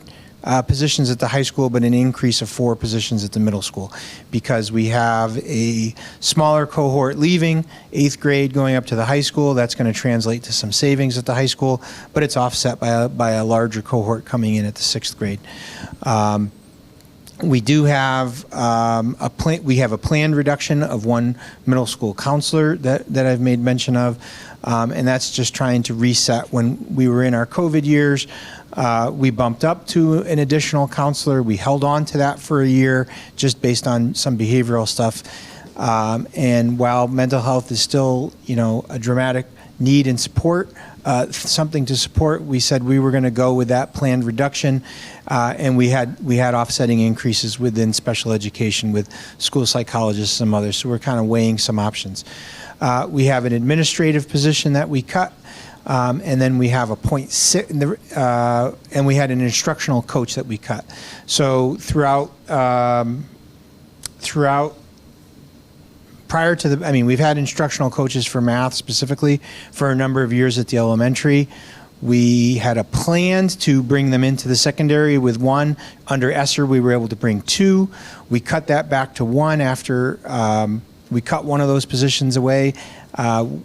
positions at the high school, but an increase of 4 positions at the middle school, because we have a smaller cohort leaving 8th grade going up to the high school. That's going to translate to some savings at the high school, but it's offset by a larger cohort coming in at the 6th grade. We do have we have a planned reduction of 1 middle school counselor that I've made mention of, and that's just trying to reset. When we were in our COVID years, we bumped up to an additional counselor. We held on to that for a year just based on some behavioral stuff. And while mental health is still, a dramatic need and support, something to support, we said we were going to go with that planned reduction, and we had offsetting increases within special education with school psychologists and some others. So we're kind of weighing some options. We have an administrative position that we cut, and then we have a 0.6, and we had an instructional coach that we cut. So throughout prior to we've had instructional coaches for math specifically for a number of years at the elementary. We had a plan to bring them into the secondary with 1. Under ESSER, we were able to bring 2. We cut that back to 1 after we cut one of those positions away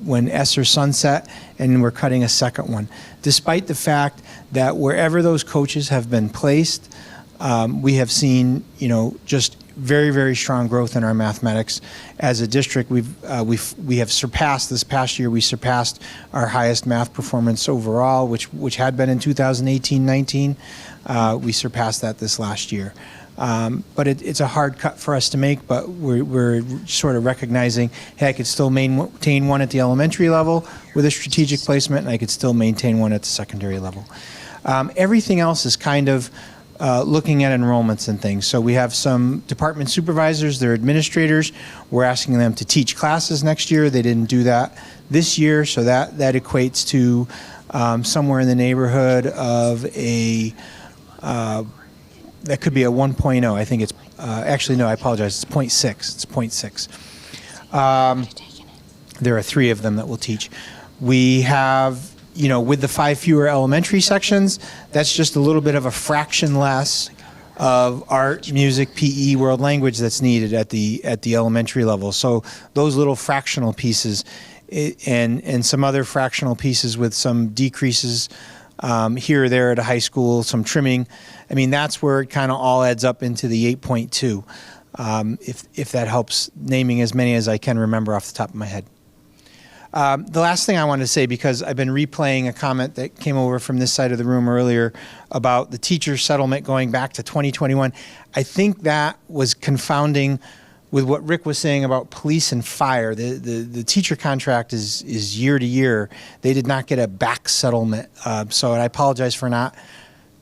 when ESSER sunset, and we're cutting a second one. Despite the fact that wherever those coaches have been placed, we have seen, just very, very strong growth in our mathematics. As a district, we have surpassed, this past year, we surpassed our highest math performance overall, which had been in 2018-19. We surpassed that this last year. But it's a hard cut for us to make, but we're sort of recognizing, hey, I could still maintain 1 at the elementary level with a strategic placement, and I could still maintain 1 at the secondary level. Everything else is kind of looking at enrollments and things. So we have some department supervisors, they're administrators. We're asking them to teach classes next year. They didn't do that this year, so that equates to somewhere in the neighborhood of that could be a 1.0. I think it's, actually, no, I apologize. It's 0.6. It's 0.6. There are 3 of them that will teach. We have, with the 5 fewer elementary sections, that's just a little bit of a fraction less of art, music, PE, world language that's needed at the elementary level. So those little fractional pieces and some other fractional pieces with some decreases here or there at a high school, some trimming. That's where it kind of all adds up into the 8.2, if that helps, naming as many as I can remember off the top of my head. The last thing I wanted to say, because I've been replaying a comment that came over from this side of the room earlier about the teacher settlement going back to 2021, I think that was confounding with what Rick was saying about police and fire. The teacher contract is year to year. They did not get a back settlement. So I apologize for not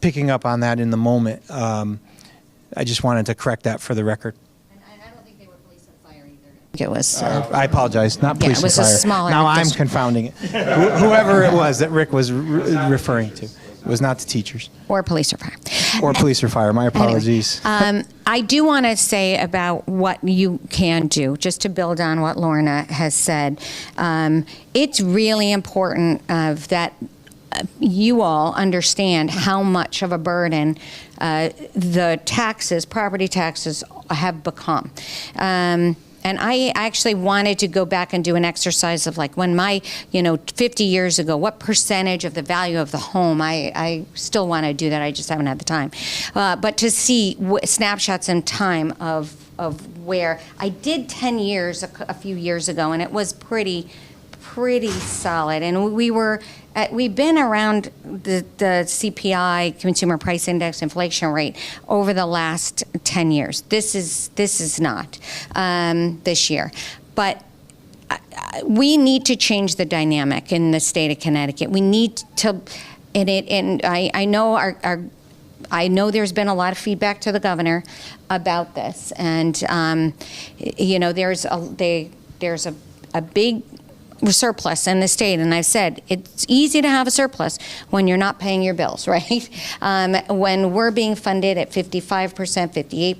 picking up on that in the moment. I just wanted to correct that for the record. I don't think they were police and fire either. It was. I apologize, not police it was and fire. a smaller Now I'm district. confounding it. Whoever it was that Rick was referring to. It was not the teachers. Or police or fire. Or police or fire. My apologies. I do want to say about what you can do, just to build on what Lorna has said. It's really important that you all understand how much of a burden the taxes, property taxes, have become. And I actually wanted to go back and do an exercise of like when my, 50 years ago, what percentage of the value of the home, I still want to do that, I just haven't had the time. But to see snapshots in time of where, I did 10 years a few years ago, and it was pretty solid. And we've been around the CPI, Consumer Price Index, inflation rate over the last 10 years. This is not this year, but we need to change the dynamic in the state of Connecticut. We need to, and I know I know there's been a lot of feedback to the governor about this, and there's a big surplus in the state, and I've said it's easy to have a surplus when you're not paying your bills, right? When we're being funded at 55%, 58%,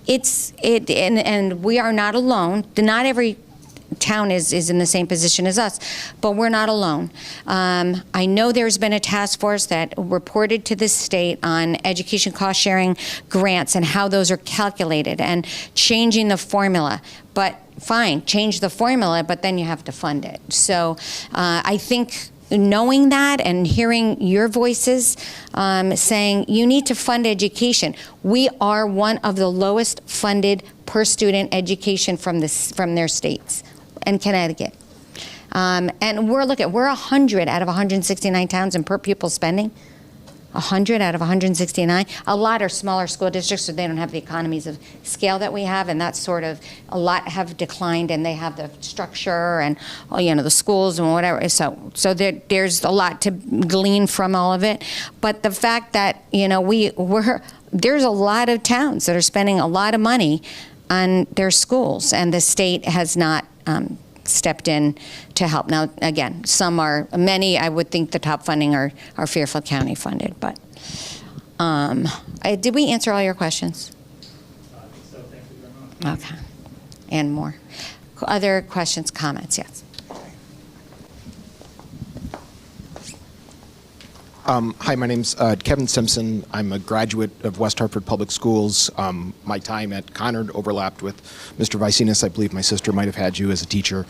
60%, and we are not alone. Not every town is in the same position as us, but we're not alone. I know there's been a task force that reported to the state on education cost sharing grants and how those are calculated and changing the formula. But fine, change the formula, but then you have to fund it. So I think knowing that and hearing your voices saying you need to fund education. We are one of the lowest funded per student education from their states and Connecticut. And we're 100 out of 169 towns in per pupil spending. 100 out of 169. A lot are smaller school districts, so they don't have the economies of scale that we have, and that's sort of, a lot have declined, and they have the structure and, the schools and whatever. So there's a lot to glean from all of it. But the fact that, there's a lot of towns that are spending a lot of money on their schools, and the state has not stepped in to help. Now, again, many, I would think the top funding are Fairfield County funded, but did we answer all your questions? I think so. Thank you very much. Okay. And more. Other questions, comments? Yes. Hi, my name's Kevin Simpson. I'm a graduate of West Hartford Public Schools. My time at Conard overlapped with Mr. Vicenius. I believe my sister might have had you as a teacher.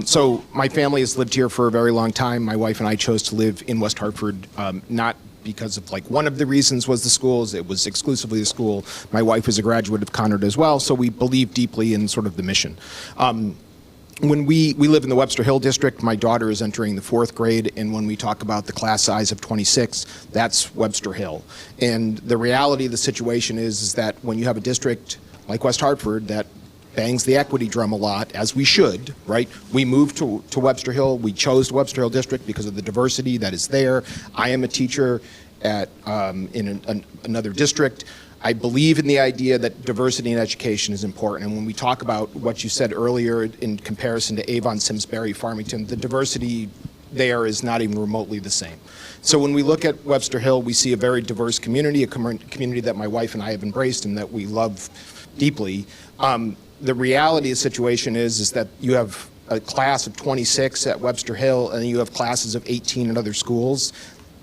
So my family has lived here for a very long time. My wife and I chose to live in West Hartford, not because of one of the reasons was the schools. It was exclusively the school. My wife is a graduate of Conard as well, so we believe deeply in sort of the mission. When we live in the Webster Hill district, my daughter is entering the 4th grade, and when we talk about the class size of 26, that's Webster Hill. And the reality of the situation is that when you have a district like West Hartford that bangs the equity drum a lot, as we should, right? We moved to Webster Hill. We chose the Webster Hill district because of the diversity that is there. I am a teacher in another district. I believe in the idea that diversity in education is important. And when we talk about what you said earlier in comparison to Avon, Simsbury, Farmington, the diversity there is not even remotely the same. So when we look at Webster Hill, we see a very diverse community, a community that my wife and I have embraced and that we love deeply. The reality of the situation is that you have a class of 26 at Webster Hill and you have classes of 18 in other schools,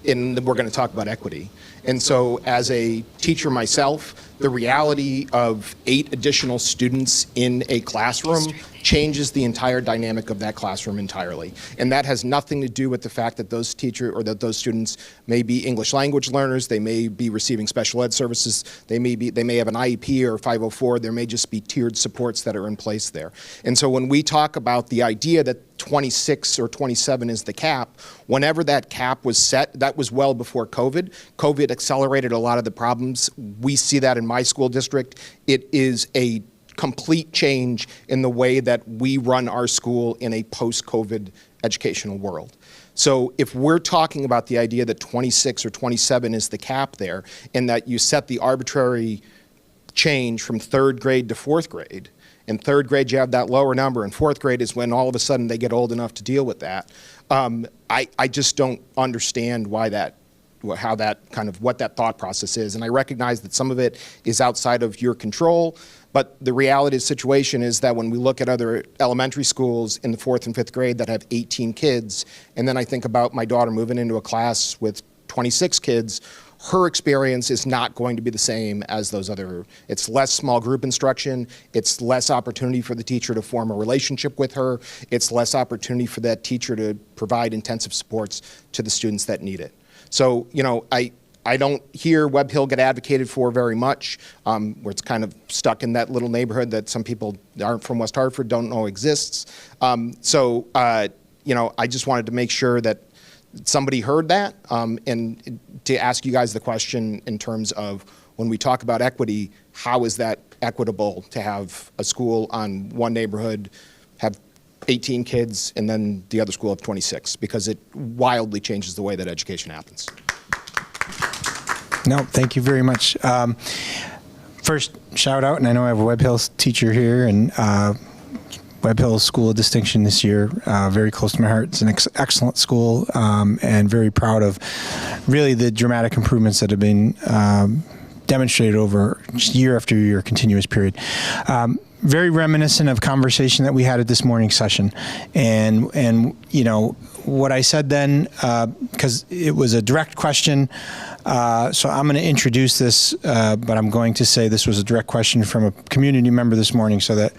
and we're going to talk about equity. And so as a teacher myself, the reality of 8 additional students in a classroom changes the entire dynamic of that classroom entirely. And that has nothing to do with the fact that those those students may be English language learners, they may be receiving special ed services, they may have an IEP or 504, there may just be tiered supports that are in place there. And so when we talk about the idea that 26 or 27 is the cap, whenever that cap was set, that was well before COVID. COVID accelerated a lot of the problems. We see that in my school district. It is a complete change in the way that we run our school in a post-COVID educational world. So if we're talking about the idea that 26 or 27 is the cap there, and that you set the arbitrary change from 3rd grade to 4th grade, in 3rd grade you have that lower number, and 4th grade is when all of a sudden they get old enough to deal with that. I just don't understand what that thought process is. And I recognize that some of it is outside of your control, but the reality of the situation is that when we look at other elementary schools in the 4th and 5th grade that have 18 kids, and then I think about my daughter moving into a class with 26 kids, her experience is not going to be the same as those other. It's less small group instruction. It's less opportunity for the teacher to form a relationship with her. It's less opportunity for that teacher to provide intensive supports to the students that need it. So, you know, I don't hear Webb Hill get advocated for very much, where it's kind of stuck in that little neighborhood that some people that aren't from West Hartford don't know exists. You know, I just wanted to make sure that somebody heard that, and to ask you guys the question in terms of when we talk about equity, how is that equitable to have a school on one neighborhood have 18 kids and then the other school have 26, because it wildly changes the way that education happens. No, thank you very much. First, shout out, and I know I have a Webb Hill teacher here, and Webb Hill School of Distinction this year, very close to my heart. It's an excellent school, and very proud of really the dramatic improvements that have been demonstrated over year after year, continuous period. Very reminiscent of conversation that we had at this morning's session, and you know what I said then, because it was a direct question. So I'm going to introduce this, but I'm going to say this was a direct question from a community member this morning, so that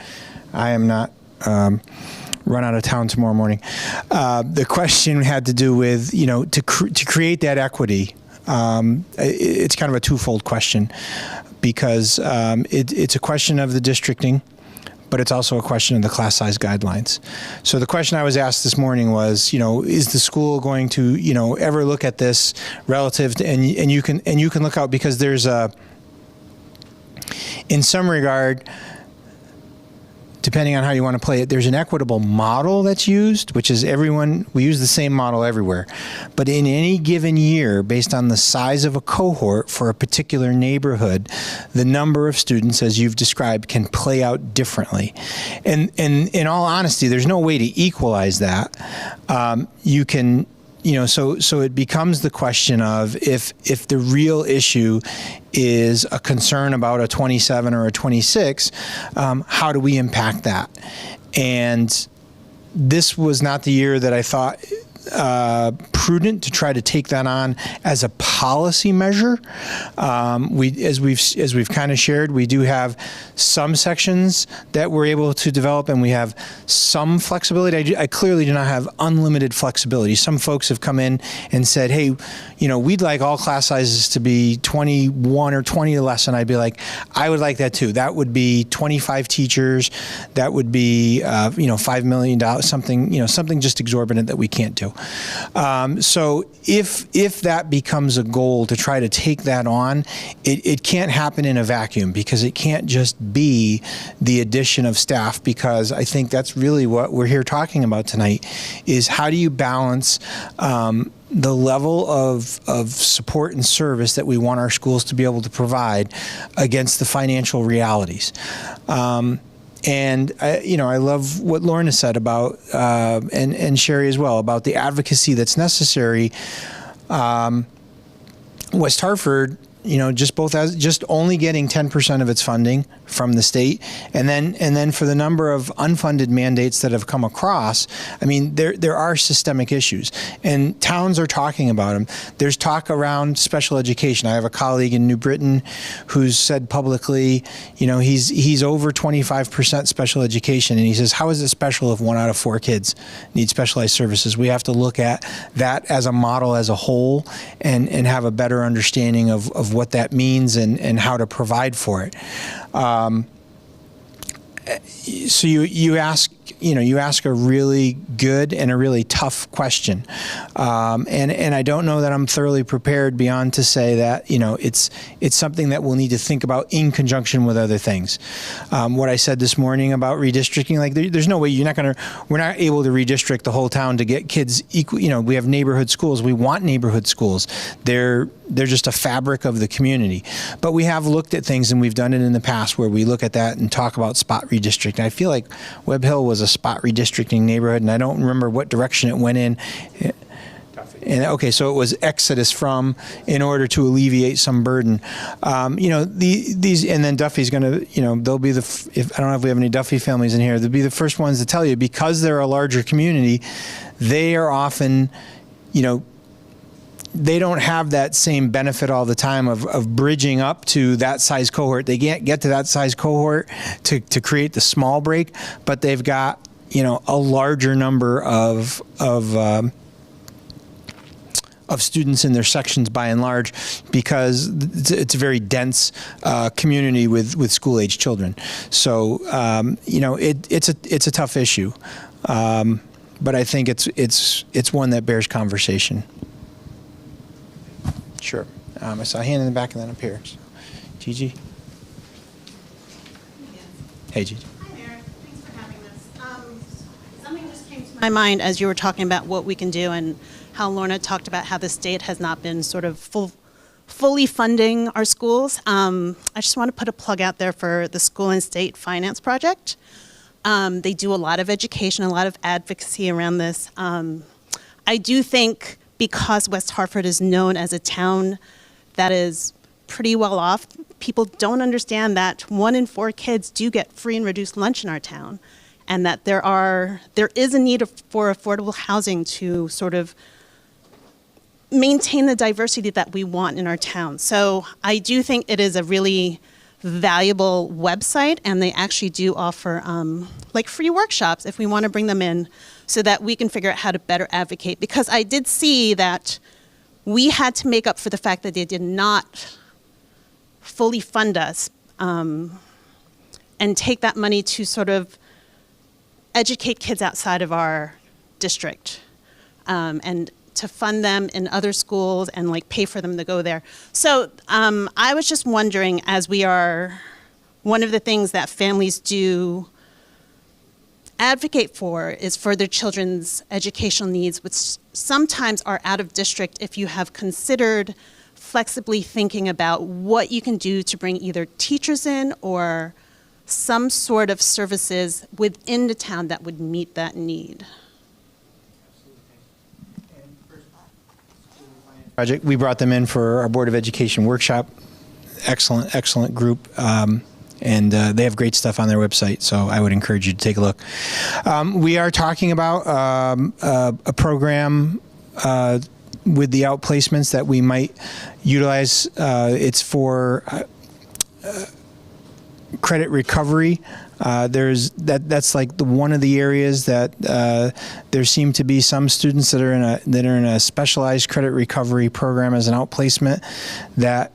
I am not run out of town tomorrow morning. The question had to do with, you know, to create that equity. It's kind of a twofold question, because it's a question of the districting, but it's also a question of the class size guidelines. So the question I was asked this morning was, you know, is the school going to, you know, ever look at this relative to, and you can look out, because there's in some regard, depending on how you want to play it, there's an equitable model that's used, which is we use the same model everywhere. But in any given year, based on the size of a cohort for a particular neighborhood, the number of students, as you've described, can play out differently. And in all honesty, there's no way to equalize that. You can, you know, so it becomes the question of if the real issue is a concern about a 27 or a 26, how do we impact that? And this was not the year that I thought prudent to try to take that on as a policy measure. As we've kind of shared, we do have some sections that we're able to develop, and we have some flexibility. I clearly do not have unlimited flexibility. Some folks have come in and said, hey, you know, we'd like all class sizes to be 21 or 20 or less, and I'd be like, I would like that too. That would be 25 teachers. That would be, you know, $5 million, something, you know, something just exorbitant that we can't do. So if that becomes a goal to try to take that on, it can't happen in a vacuum, because it can't just be the addition of staff, because I think that's really what we're here talking about tonight, is how do you balance the level of support and service that we want our schools to be able to provide against the financial realities. And you know, I love what Lorna said about, and Sherry as well, about the advocacy that's necessary. West Hartford, you know, just only getting 10% of its funding from the state, and then for the number of unfunded mandates that have come across, I mean, there are systemic issues, and towns are talking about them. There's talk around special education. I have a colleague in New Britain who's said publicly, you know, he's over 25% special education, and he says, how is it special if 1 out of 4 kids need specialized services? We have to look at that as a model as a whole, and have a better understanding of what that means and how to provide for it. So you ask a really good and a really tough question, and I don't know that I'm thoroughly prepared beyond to say that, you know, it's something that we'll need to think about in conjunction with other things. What I said this morning about redistricting, like there's no way we're not able to redistrict the whole town to get kids equal. You know, we have neighborhood schools. We want neighborhood schools. They're just a fabric of the community. But we have looked at things, and we've done it in the past, where we look at that and talk about spot redistricting. I feel like Webb Hill was a spot redistricting neighborhood, and I don't remember what direction it went in. And okay, so it was exodus from, in order to alleviate some burden. You know, these, and then Duffy's going to, you know, they'll be I don't know if we have any Duffy families in here, they'll be the first ones to tell you, because they're a larger community, they are often, you know, they don't have that same benefit all the time of bridging up to that size cohort. They can't get to that size cohort to create the small break, but they've got, a larger number of students in their sections by and large, because it's a very dense community with school-age children. So it's a tough issue, but I think it's one that bears conversation. Sure. I saw a hand in the back and then up here. So, Gigi. Hey, Gigi. Hi there. Thanks for having us. Something just came to my mind as you were talking about what we can do, and how Lorna talked about how the state has not been sort of fully funding our schools. I just want to put a plug out there for the School and State Finance Project. They do a lot of education, a lot of advocacy around this. I do think because West Hartford is known as a town that is pretty well off, people don't understand that 1 in 4 kids do get free and reduced lunch in our town, and that there is a need for affordable housing to sort of maintain the diversity that we want in our town. So I do think it is a really valuable website, and they actually do offer like free workshops if we want to bring them in, so that we can figure out how to better advocate. Because I did see that we had to make up for the fact that they did not fully fund us, and take that money to sort of educate kids outside of our district, and to fund them in other schools and like pay for them to go there. So I was just wondering, as we are, one of the things that families do advocate for is for their children's educational needs, which sometimes are out of district, if you have considered flexibly thinking about what you can do to bring either teachers in or some sort of services within the town that would meet that need. Project. We brought them in for our Board of Education workshop. Excellent group. And they have great stuff on their website, so I would encourage you to take a look. We are talking about a program with the outplacements that we might utilize. It's for credit recovery. That's like one of the areas that there seem to be some students that are in a specialized credit recovery program as an outplacement that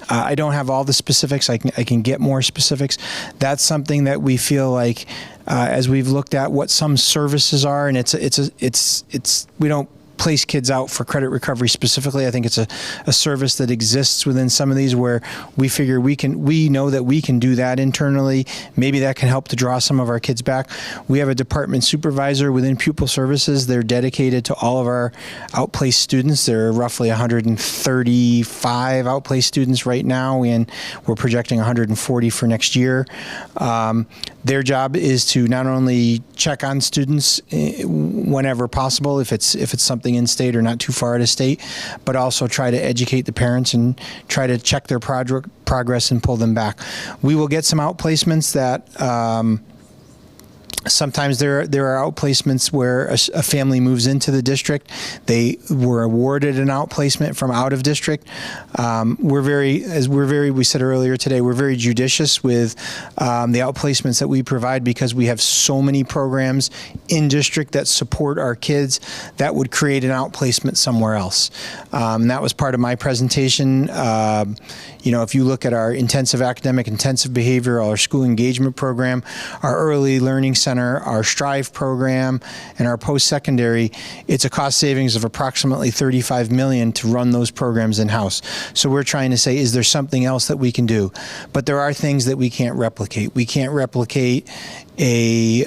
I don't have all the specifics. I can get more specifics. That's something that we feel like, as we've looked at what some services are, and it's we don't place kids out for credit recovery specifically. I think it's a service that exists within some of these where we figure we know that we can do that internally. Maybe that can help to draw some of our kids back. We have a department supervisor within pupil services. They're dedicated to all of our outplaced students. There are roughly 135 outplaced students right now, and we're projecting 140 for next year. Their job is to not only check on students whenever possible, if it's something in-state or not too far out of state, but also try to educate the parents and try to check their progress and pull them back. We will get some outplacements that sometimes there are outplacements where a family moves into the district. They were awarded an outplacement from out of district. We said earlier today, we're very judicious with the outplacements that we provide because we have so many programs in district that support our kids that would create an outplacement somewhere else. That was part of my presentation. If you look at our intensive academic, intensive behavioral, our school engagement program, our early learning center, our Strive program, and our post-secondary, it's a cost savings of approximately $35 million to run those programs in-house. So we're trying to say, is there something else that we can do? But there are things that we can't replicate. We can't replicate a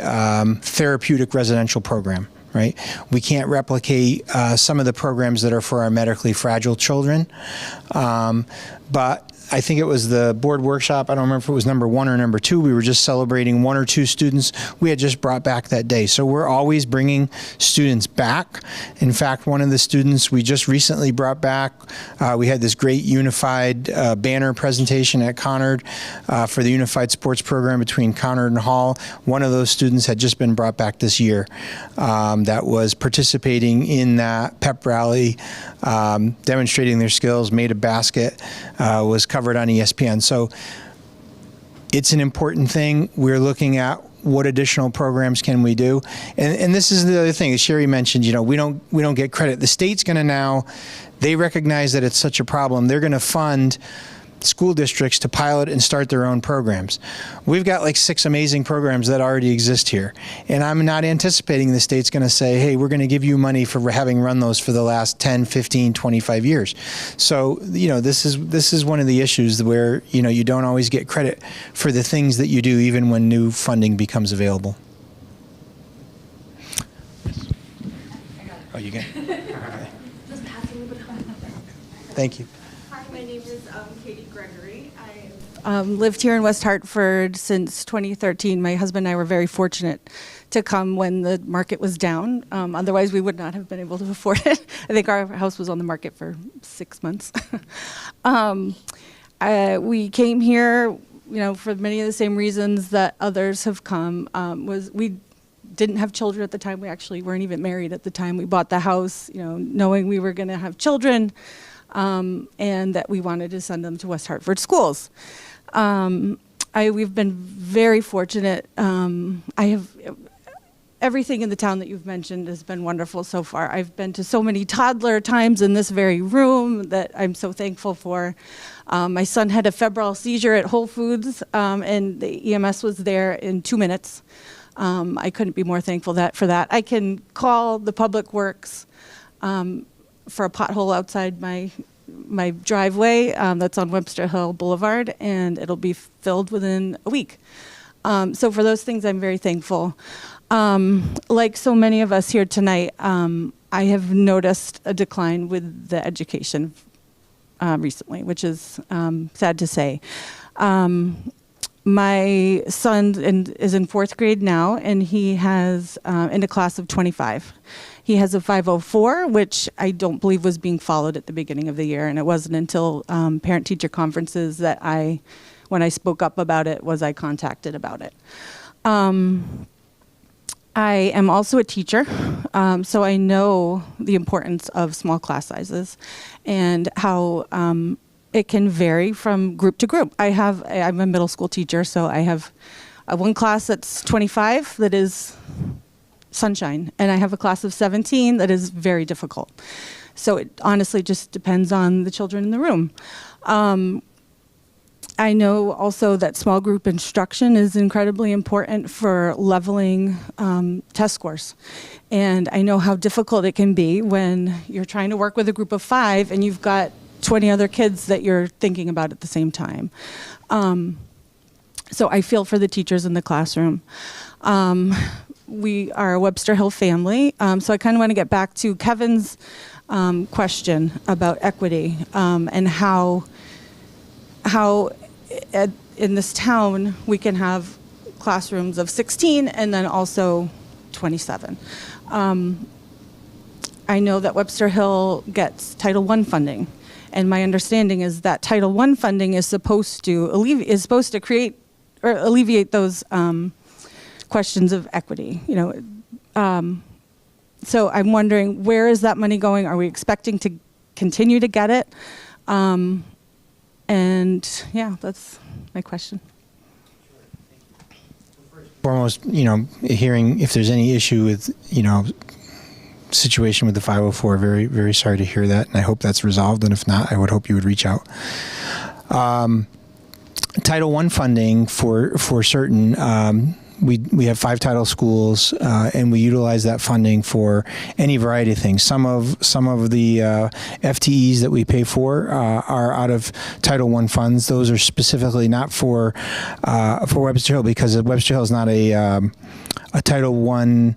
therapeutic residential program. Right? We can't replicate some of the programs that are for our medically fragile children, but I think it was the board workshop. I don't remember if it was number 1 or number 2. We were just celebrating 1 or 2 students we had just brought back that day. So we're always bringing students back. In fact, one of the students we just recently brought back, we had this great unified banner presentation at Conard for the unified sports program between Conard and Hall. One of those students had just been brought back this year that was participating in that pep rally, demonstrating their skills, made a basket, was covered on ESPN. So it's an important thing. We're looking at what additional programs can we do, and this is the other thing. As Sherry mentioned, we don't get credit. The state's going to now, they recognize that it's such a problem. They're going to fund school districts to pilot and start their own programs. We've got like 6 amazing programs that already exist here, and I'm not anticipating the state's going to say, hey, we're going to give you money for having run those for the last 10, 15, 25 years. So, this is one of the issues where, you don't always get credit for the things that you do, even when new funding becomes available. Oh, you get it? Okay. Thank you. Hi, my name is Katie Gregory. I've lived here in West Hartford since 2013. My husband and I were very fortunate to come when the market was down. Otherwise, we would not have been able to afford it. I think our house was on the market for 6 months. We came here, for many of the same reasons that others have come. We didn't have children at the time. We actually weren't even married at the time we bought the house, knowing we were going to have children. And that we wanted to send them to West Hartford schools. We've been very fortunate. Everything in the town that you've mentioned has been wonderful so far. I've been to so many toddler times in this very room that I'm so thankful for. My son had a febrile seizure at Whole Foods, and the EMS was there in 2 minutes. I couldn't be more thankful for that. I can call the Public Works for a pothole outside my driveway that's on Webster Hill Boulevard, and it'll be filled within a week. So for those things, I'm very thankful. Like so many of us here tonight, I have noticed a decline with the education recently, which is sad to say. My son is in 4th grade now, and he has in a class of 25. He has a 504, which I don't believe was being followed at the beginning of the year, and it wasn't until parent-teacher conferences that when I spoke up about it, was I contacted about it. I am also a teacher, so I know the importance of small class sizes and how it can vary from group to group. I'm a middle school teacher, so I have one class that's 25 that is sunshine, and I have a class of 17 that is very difficult. So it honestly just depends on the children in the room. I know also that small group instruction is incredibly important for leveling test scores. And I know how difficult it can be when you're trying to work with a group of 5 and you've got 20 other kids that you're thinking about at the same time. So I feel for the teachers in the classroom. We are a Webster Hill family, so I kind of want to get back to Kevin's question about equity and how in this town we can have classrooms of 16 and then also 27. I know that Webster Hill gets Title I funding, and my understanding is that Title I funding is supposed to create or alleviate those questions of equity. So I'm wondering, where is that money going? Are we expecting to continue to get it? And yeah, that's my question. Foremost, hearing if there's any issue with, situation with the 504, very, very sorry to hear that, and I hope that's resolved, and if not, I would hope you would reach out. Title I funding for certain, we have 5 title schools, and we utilize that funding for any variety of things. Some of the FTEs that we pay for are out of Title I funds. Those are specifically not for Webster Hill, because Webster Hill is not a Title I.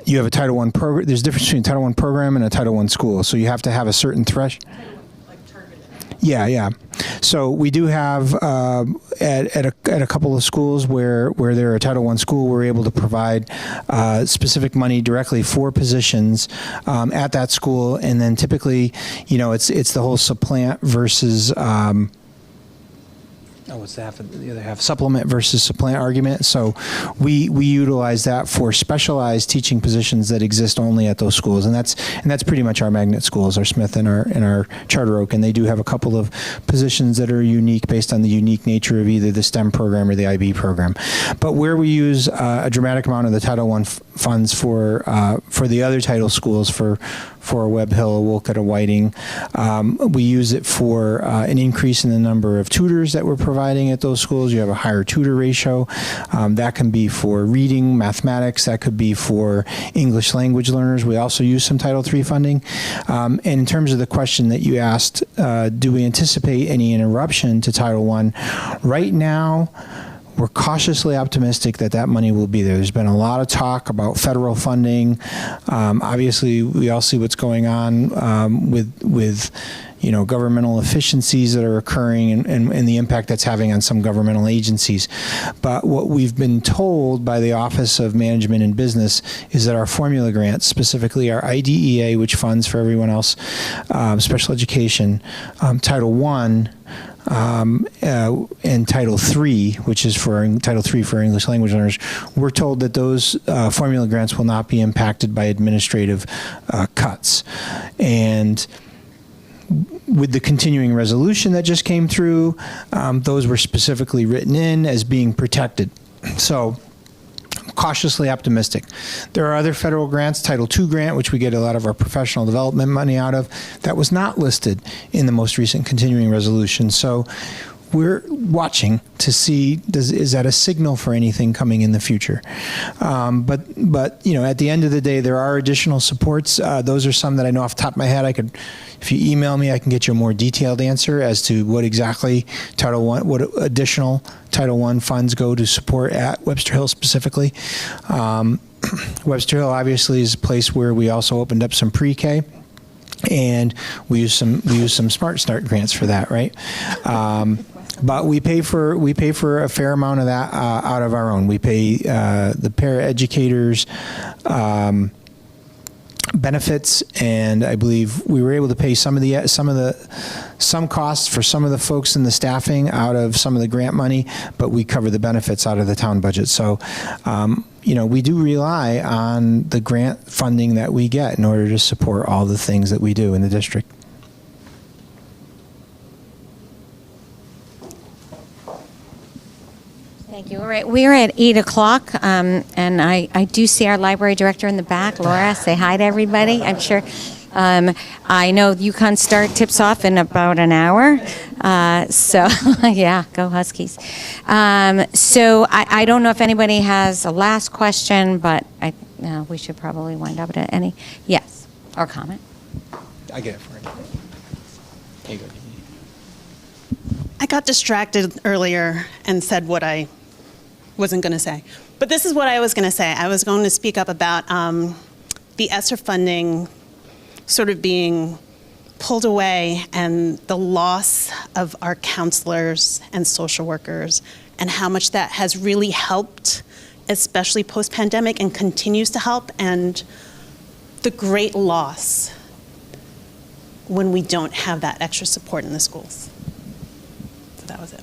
You have a Title I program. There's a difference between a Title I program and a Title I school. So you have to have a certain threshold. Yeah. So we do have at a couple of schools where they're a Title I school, we're able to provide specific money directly for positions at that school, and then typically, it's the whole supplant versus. What's the other half? Supplement versus supplant argument. So we utilize that for specialized teaching positions that exist only at those schools, and that's pretty much our magnet schools, our Smith and our Charter Oak, and they do have a couple of positions that are unique based on the unique nature of either the STEM program or the IB program. But where we use a dramatic amount of the Title I funds for the other title schools, for Webb Hill, Wolcott, Whiting, we use it for an increase in the number of tutors that we're providing at those schools. You have a higher tutor ratio. That can be for reading, mathematics. That could be for English language learners. We also use some Title III funding. And in terms of the question that you asked, do we anticipate any interruption to Title I? Right now, we're cautiously optimistic that money will be there. There's been a lot of talk about federal funding. Obviously, we all see what's going on with governmental efficiencies that are occurring and the impact that's having on some governmental agencies. But what we've been told by the Office of Management and Business is that our formula grants, specifically our IDEA, which funds for everyone else, special education, Title I, and Title III, which is Title III for English language learners, we're told that those formula grants will not be impacted by administrative cuts. And with the continuing resolution that just came through, those were specifically written in as being protected. So cautiously optimistic. There are other federal grants, Title II grant, which we get a lot of our professional development money out of, that was not listed in the most recent continuing resolution. So we're watching to see, is that a signal for anything coming in the future? But at the end of the day, there are additional supports. Those are some that I know off the top of my head. If you email me, I can get you a more detailed answer as to what exactly what additional Title I funds go to support at Webster Hill specifically. Webster Hill obviously is a place where we also opened up some pre-K. And we use some Smart Start grants for that, right? But we pay for a fair amount of that out of our own. We pay the paraeducators benefits, and I believe we were able to pay some costs for some of the folks in the staffing out of some of the grant money, but we cover the benefits out of the town budget. So, we do rely on the grant funding that we get in order to support all the things that we do in the district. Thank you. All right, we are at 8 o'clock, and I do see our library director in the back. Laura, say hi to everybody. I'm sure. I know UConn Start tips off in about an hour. So, yeah, go Huskies. So I don't know if anybody has a last question, but we should probably wind up at any. Yes, or comment. I get it for you. There you go. I got distracted earlier and said what I wasn't going to say. But this is what I was going to say. I was going to speak up about the ESSER funding sort of being pulled away and the loss of our counselors and social workers and how much that has really helped, especially post-pandemic, and continues to help, and the great loss when we don't have that extra support in the schools. So that was it.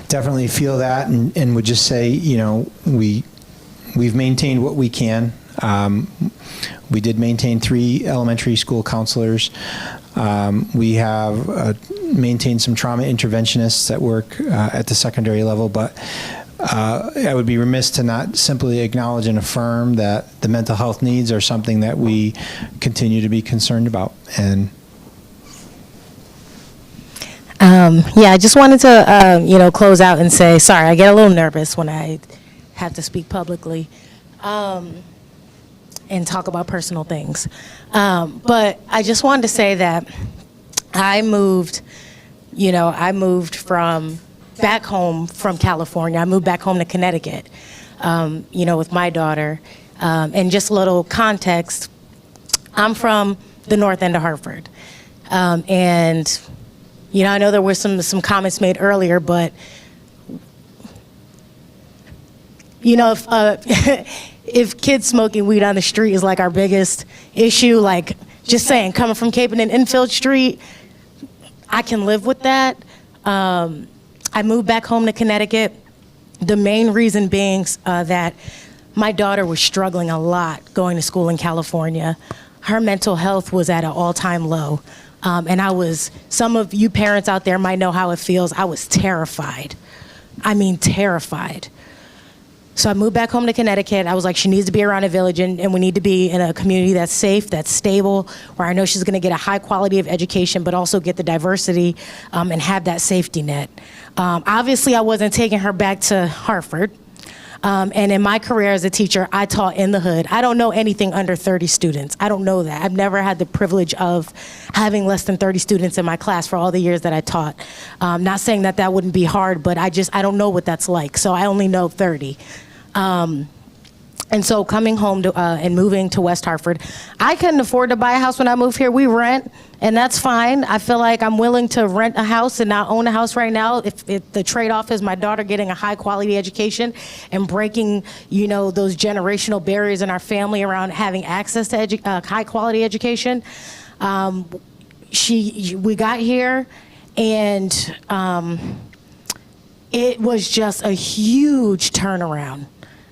Definitely feel that, and would just say, we've maintained what we can. We did maintain 3 elementary school counselors. We have maintained some trauma interventionists that work at the secondary level, but I would be remiss to not simply acknowledge and affirm that the mental health needs are something that we continue to be concerned about. And I just wanted to, close out and say, sorry, I get a little nervous when I have to speak publicly and talk about personal things. But I just wanted to say that I moved from back home from California. I moved back home to Connecticut, with my daughter. And just a little context, I'm from the north end of Hartford. And, you know, I know there were some comments made earlier, but, you know, if kids smoking weed on the street is like our biggest issue, like just saying, coming from Cape and Enfield Street, I can live with that. I moved back home to Connecticut. The main reason being that my daughter was struggling a lot going to school in California. Her mental health was at an all-time low. And some of you parents out there might know how it feels. I was terrified. I mean, terrified. So I moved back home to Connecticut. I was like, she needs to be around a village, and we need to be in a community that's safe, that's stable, where I know she's gonna get a high quality of education, but also get the diversity and have that safety net. Obviously, I wasn't taking her back to Hartford. And in my career as a teacher, I taught in the hood. I don't know anything under 30 students. I don't know that. I've never had the privilege of having less than 30 students in my class for all the years that I taught. Not saying that that wouldn't be hard, but I don't know what that's like. So I only know 30. And so coming home to, and moving to West Hartford, I couldn't afford to buy a house when I moved here. We rent, and that's fine. I feel like I'm willing to rent a house and not own a house right now if the trade-off is my daughter getting a high-quality education and breaking, you know, those generational barriers in our family around having access to high-quality education. We got here, and it was just a huge turnaround.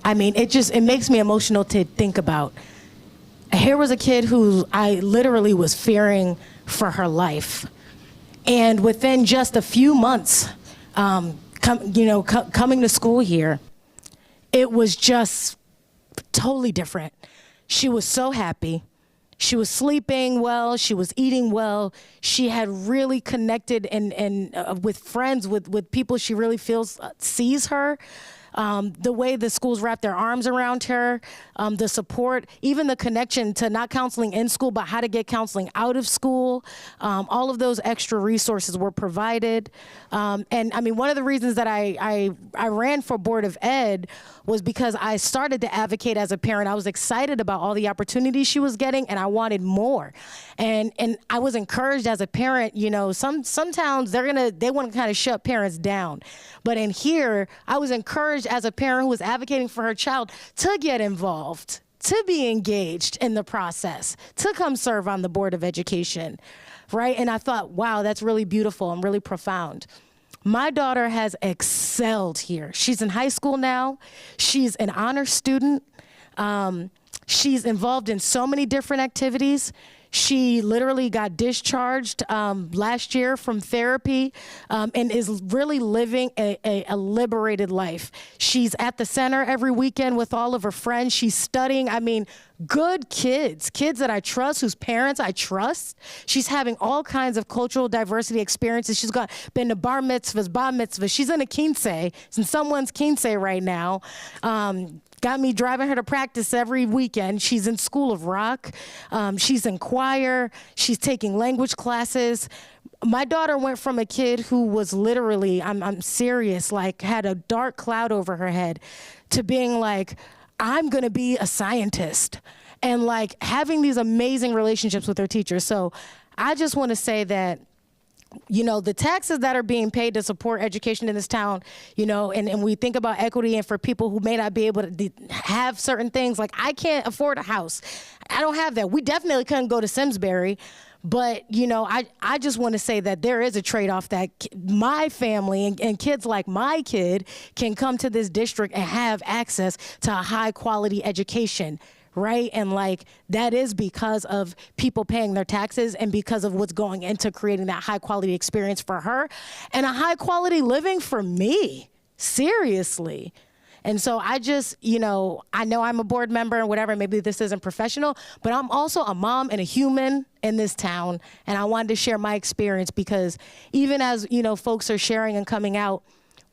I mean, it makes me emotional to think about. Here was a kid who I literally was fearing for her life. And within just a few months, coming to school here, it was just totally different. She was so happy. She was sleeping well, she was eating well. She had really connected and with friends, with people she really feels sees her. The way the schools wrap their arms around her, the support, even the connection to not counseling in school, but how to get counseling out of school. All of those extra resources were provided. And I mean, one of the reasons that I ran for Board of Ed was because I started to advocate as a parent. I was excited about all the opportunities she was getting, and I wanted more. And I was encouraged as a parent. You know, some towns they want to kind of shut parents down, but in here I was encouraged as a parent who was advocating for her child to get involved, to be engaged in the process, to come serve on the Board of Education, right? And I thought, wow, that's really beautiful and really profound. My daughter has excelled here. She's in high school now. She's an honor student. She's involved in so many different activities. She literally got discharged last year from therapy and is really living a liberated life. She's at the center every weekend with all of her friends. She's studying. I mean, good kids that I trust, whose parents I trust. She's having all kinds of cultural diversity experiences. She's been to bar mitzvahs, bar mitzvahs. She's in a kinsey. She's in someone's kinsey right now. Got me driving her to practice every weekend. She's in School of Rock. She's in choir. She's taking language classes. My daughter went from a kid who was literally, I'm serious, like had a dark cloud over her head, to being like, I'm gonna be a scientist, and like having these amazing relationships with her teachers. So I just wanna say that, you know, the taxes that are being paid to support education in this town, you know, and we think about equity and for people who may not be able to have certain things, like I can't afford a house. I don't have that. We definitely couldn't go to Simsbury. But, you know, I just want to say that there is a trade-off that my family and kids like my kid can come to this district and have access to a high-quality education. Right? And like that is because of people paying their taxes and because of what's going into creating that high quality experience for her and a high quality living for me. Seriously. And so I just, you know I'm a board member and whatever, maybe this isn't professional, but I'm also a mom and a human in this town. And I wanted to share my experience because even as, you know, folks are sharing and coming out,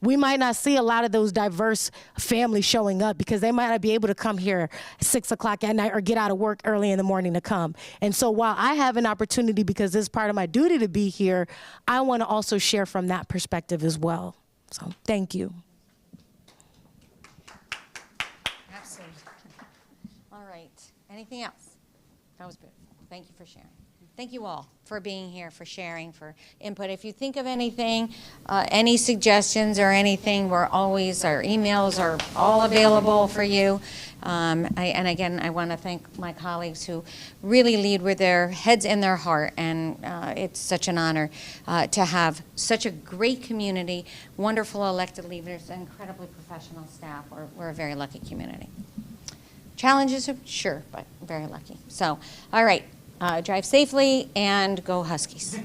we might not see a lot of those diverse families showing up because they might not be able to come here at 6 o'clock at night or get out of work early in the morning to come. And so while I have an opportunity, because it's part of my duty to be here, I want to also share from that perspective as well. So thank you. Absolutely. All right. Anything else? That was good. thank you for sharing. Thank you all for being here, for sharing, for input. If you think of anything, any suggestions or anything, our emails are all available for you. And again, I want to thank my colleagues who really lead with their heads in their heart, and it's such an honor to have such a great community, wonderful elected leaders, incredibly professional staff. We're a very lucky community. Challenges, sure, but very lucky. So, all right. Drive safely and go Huskies.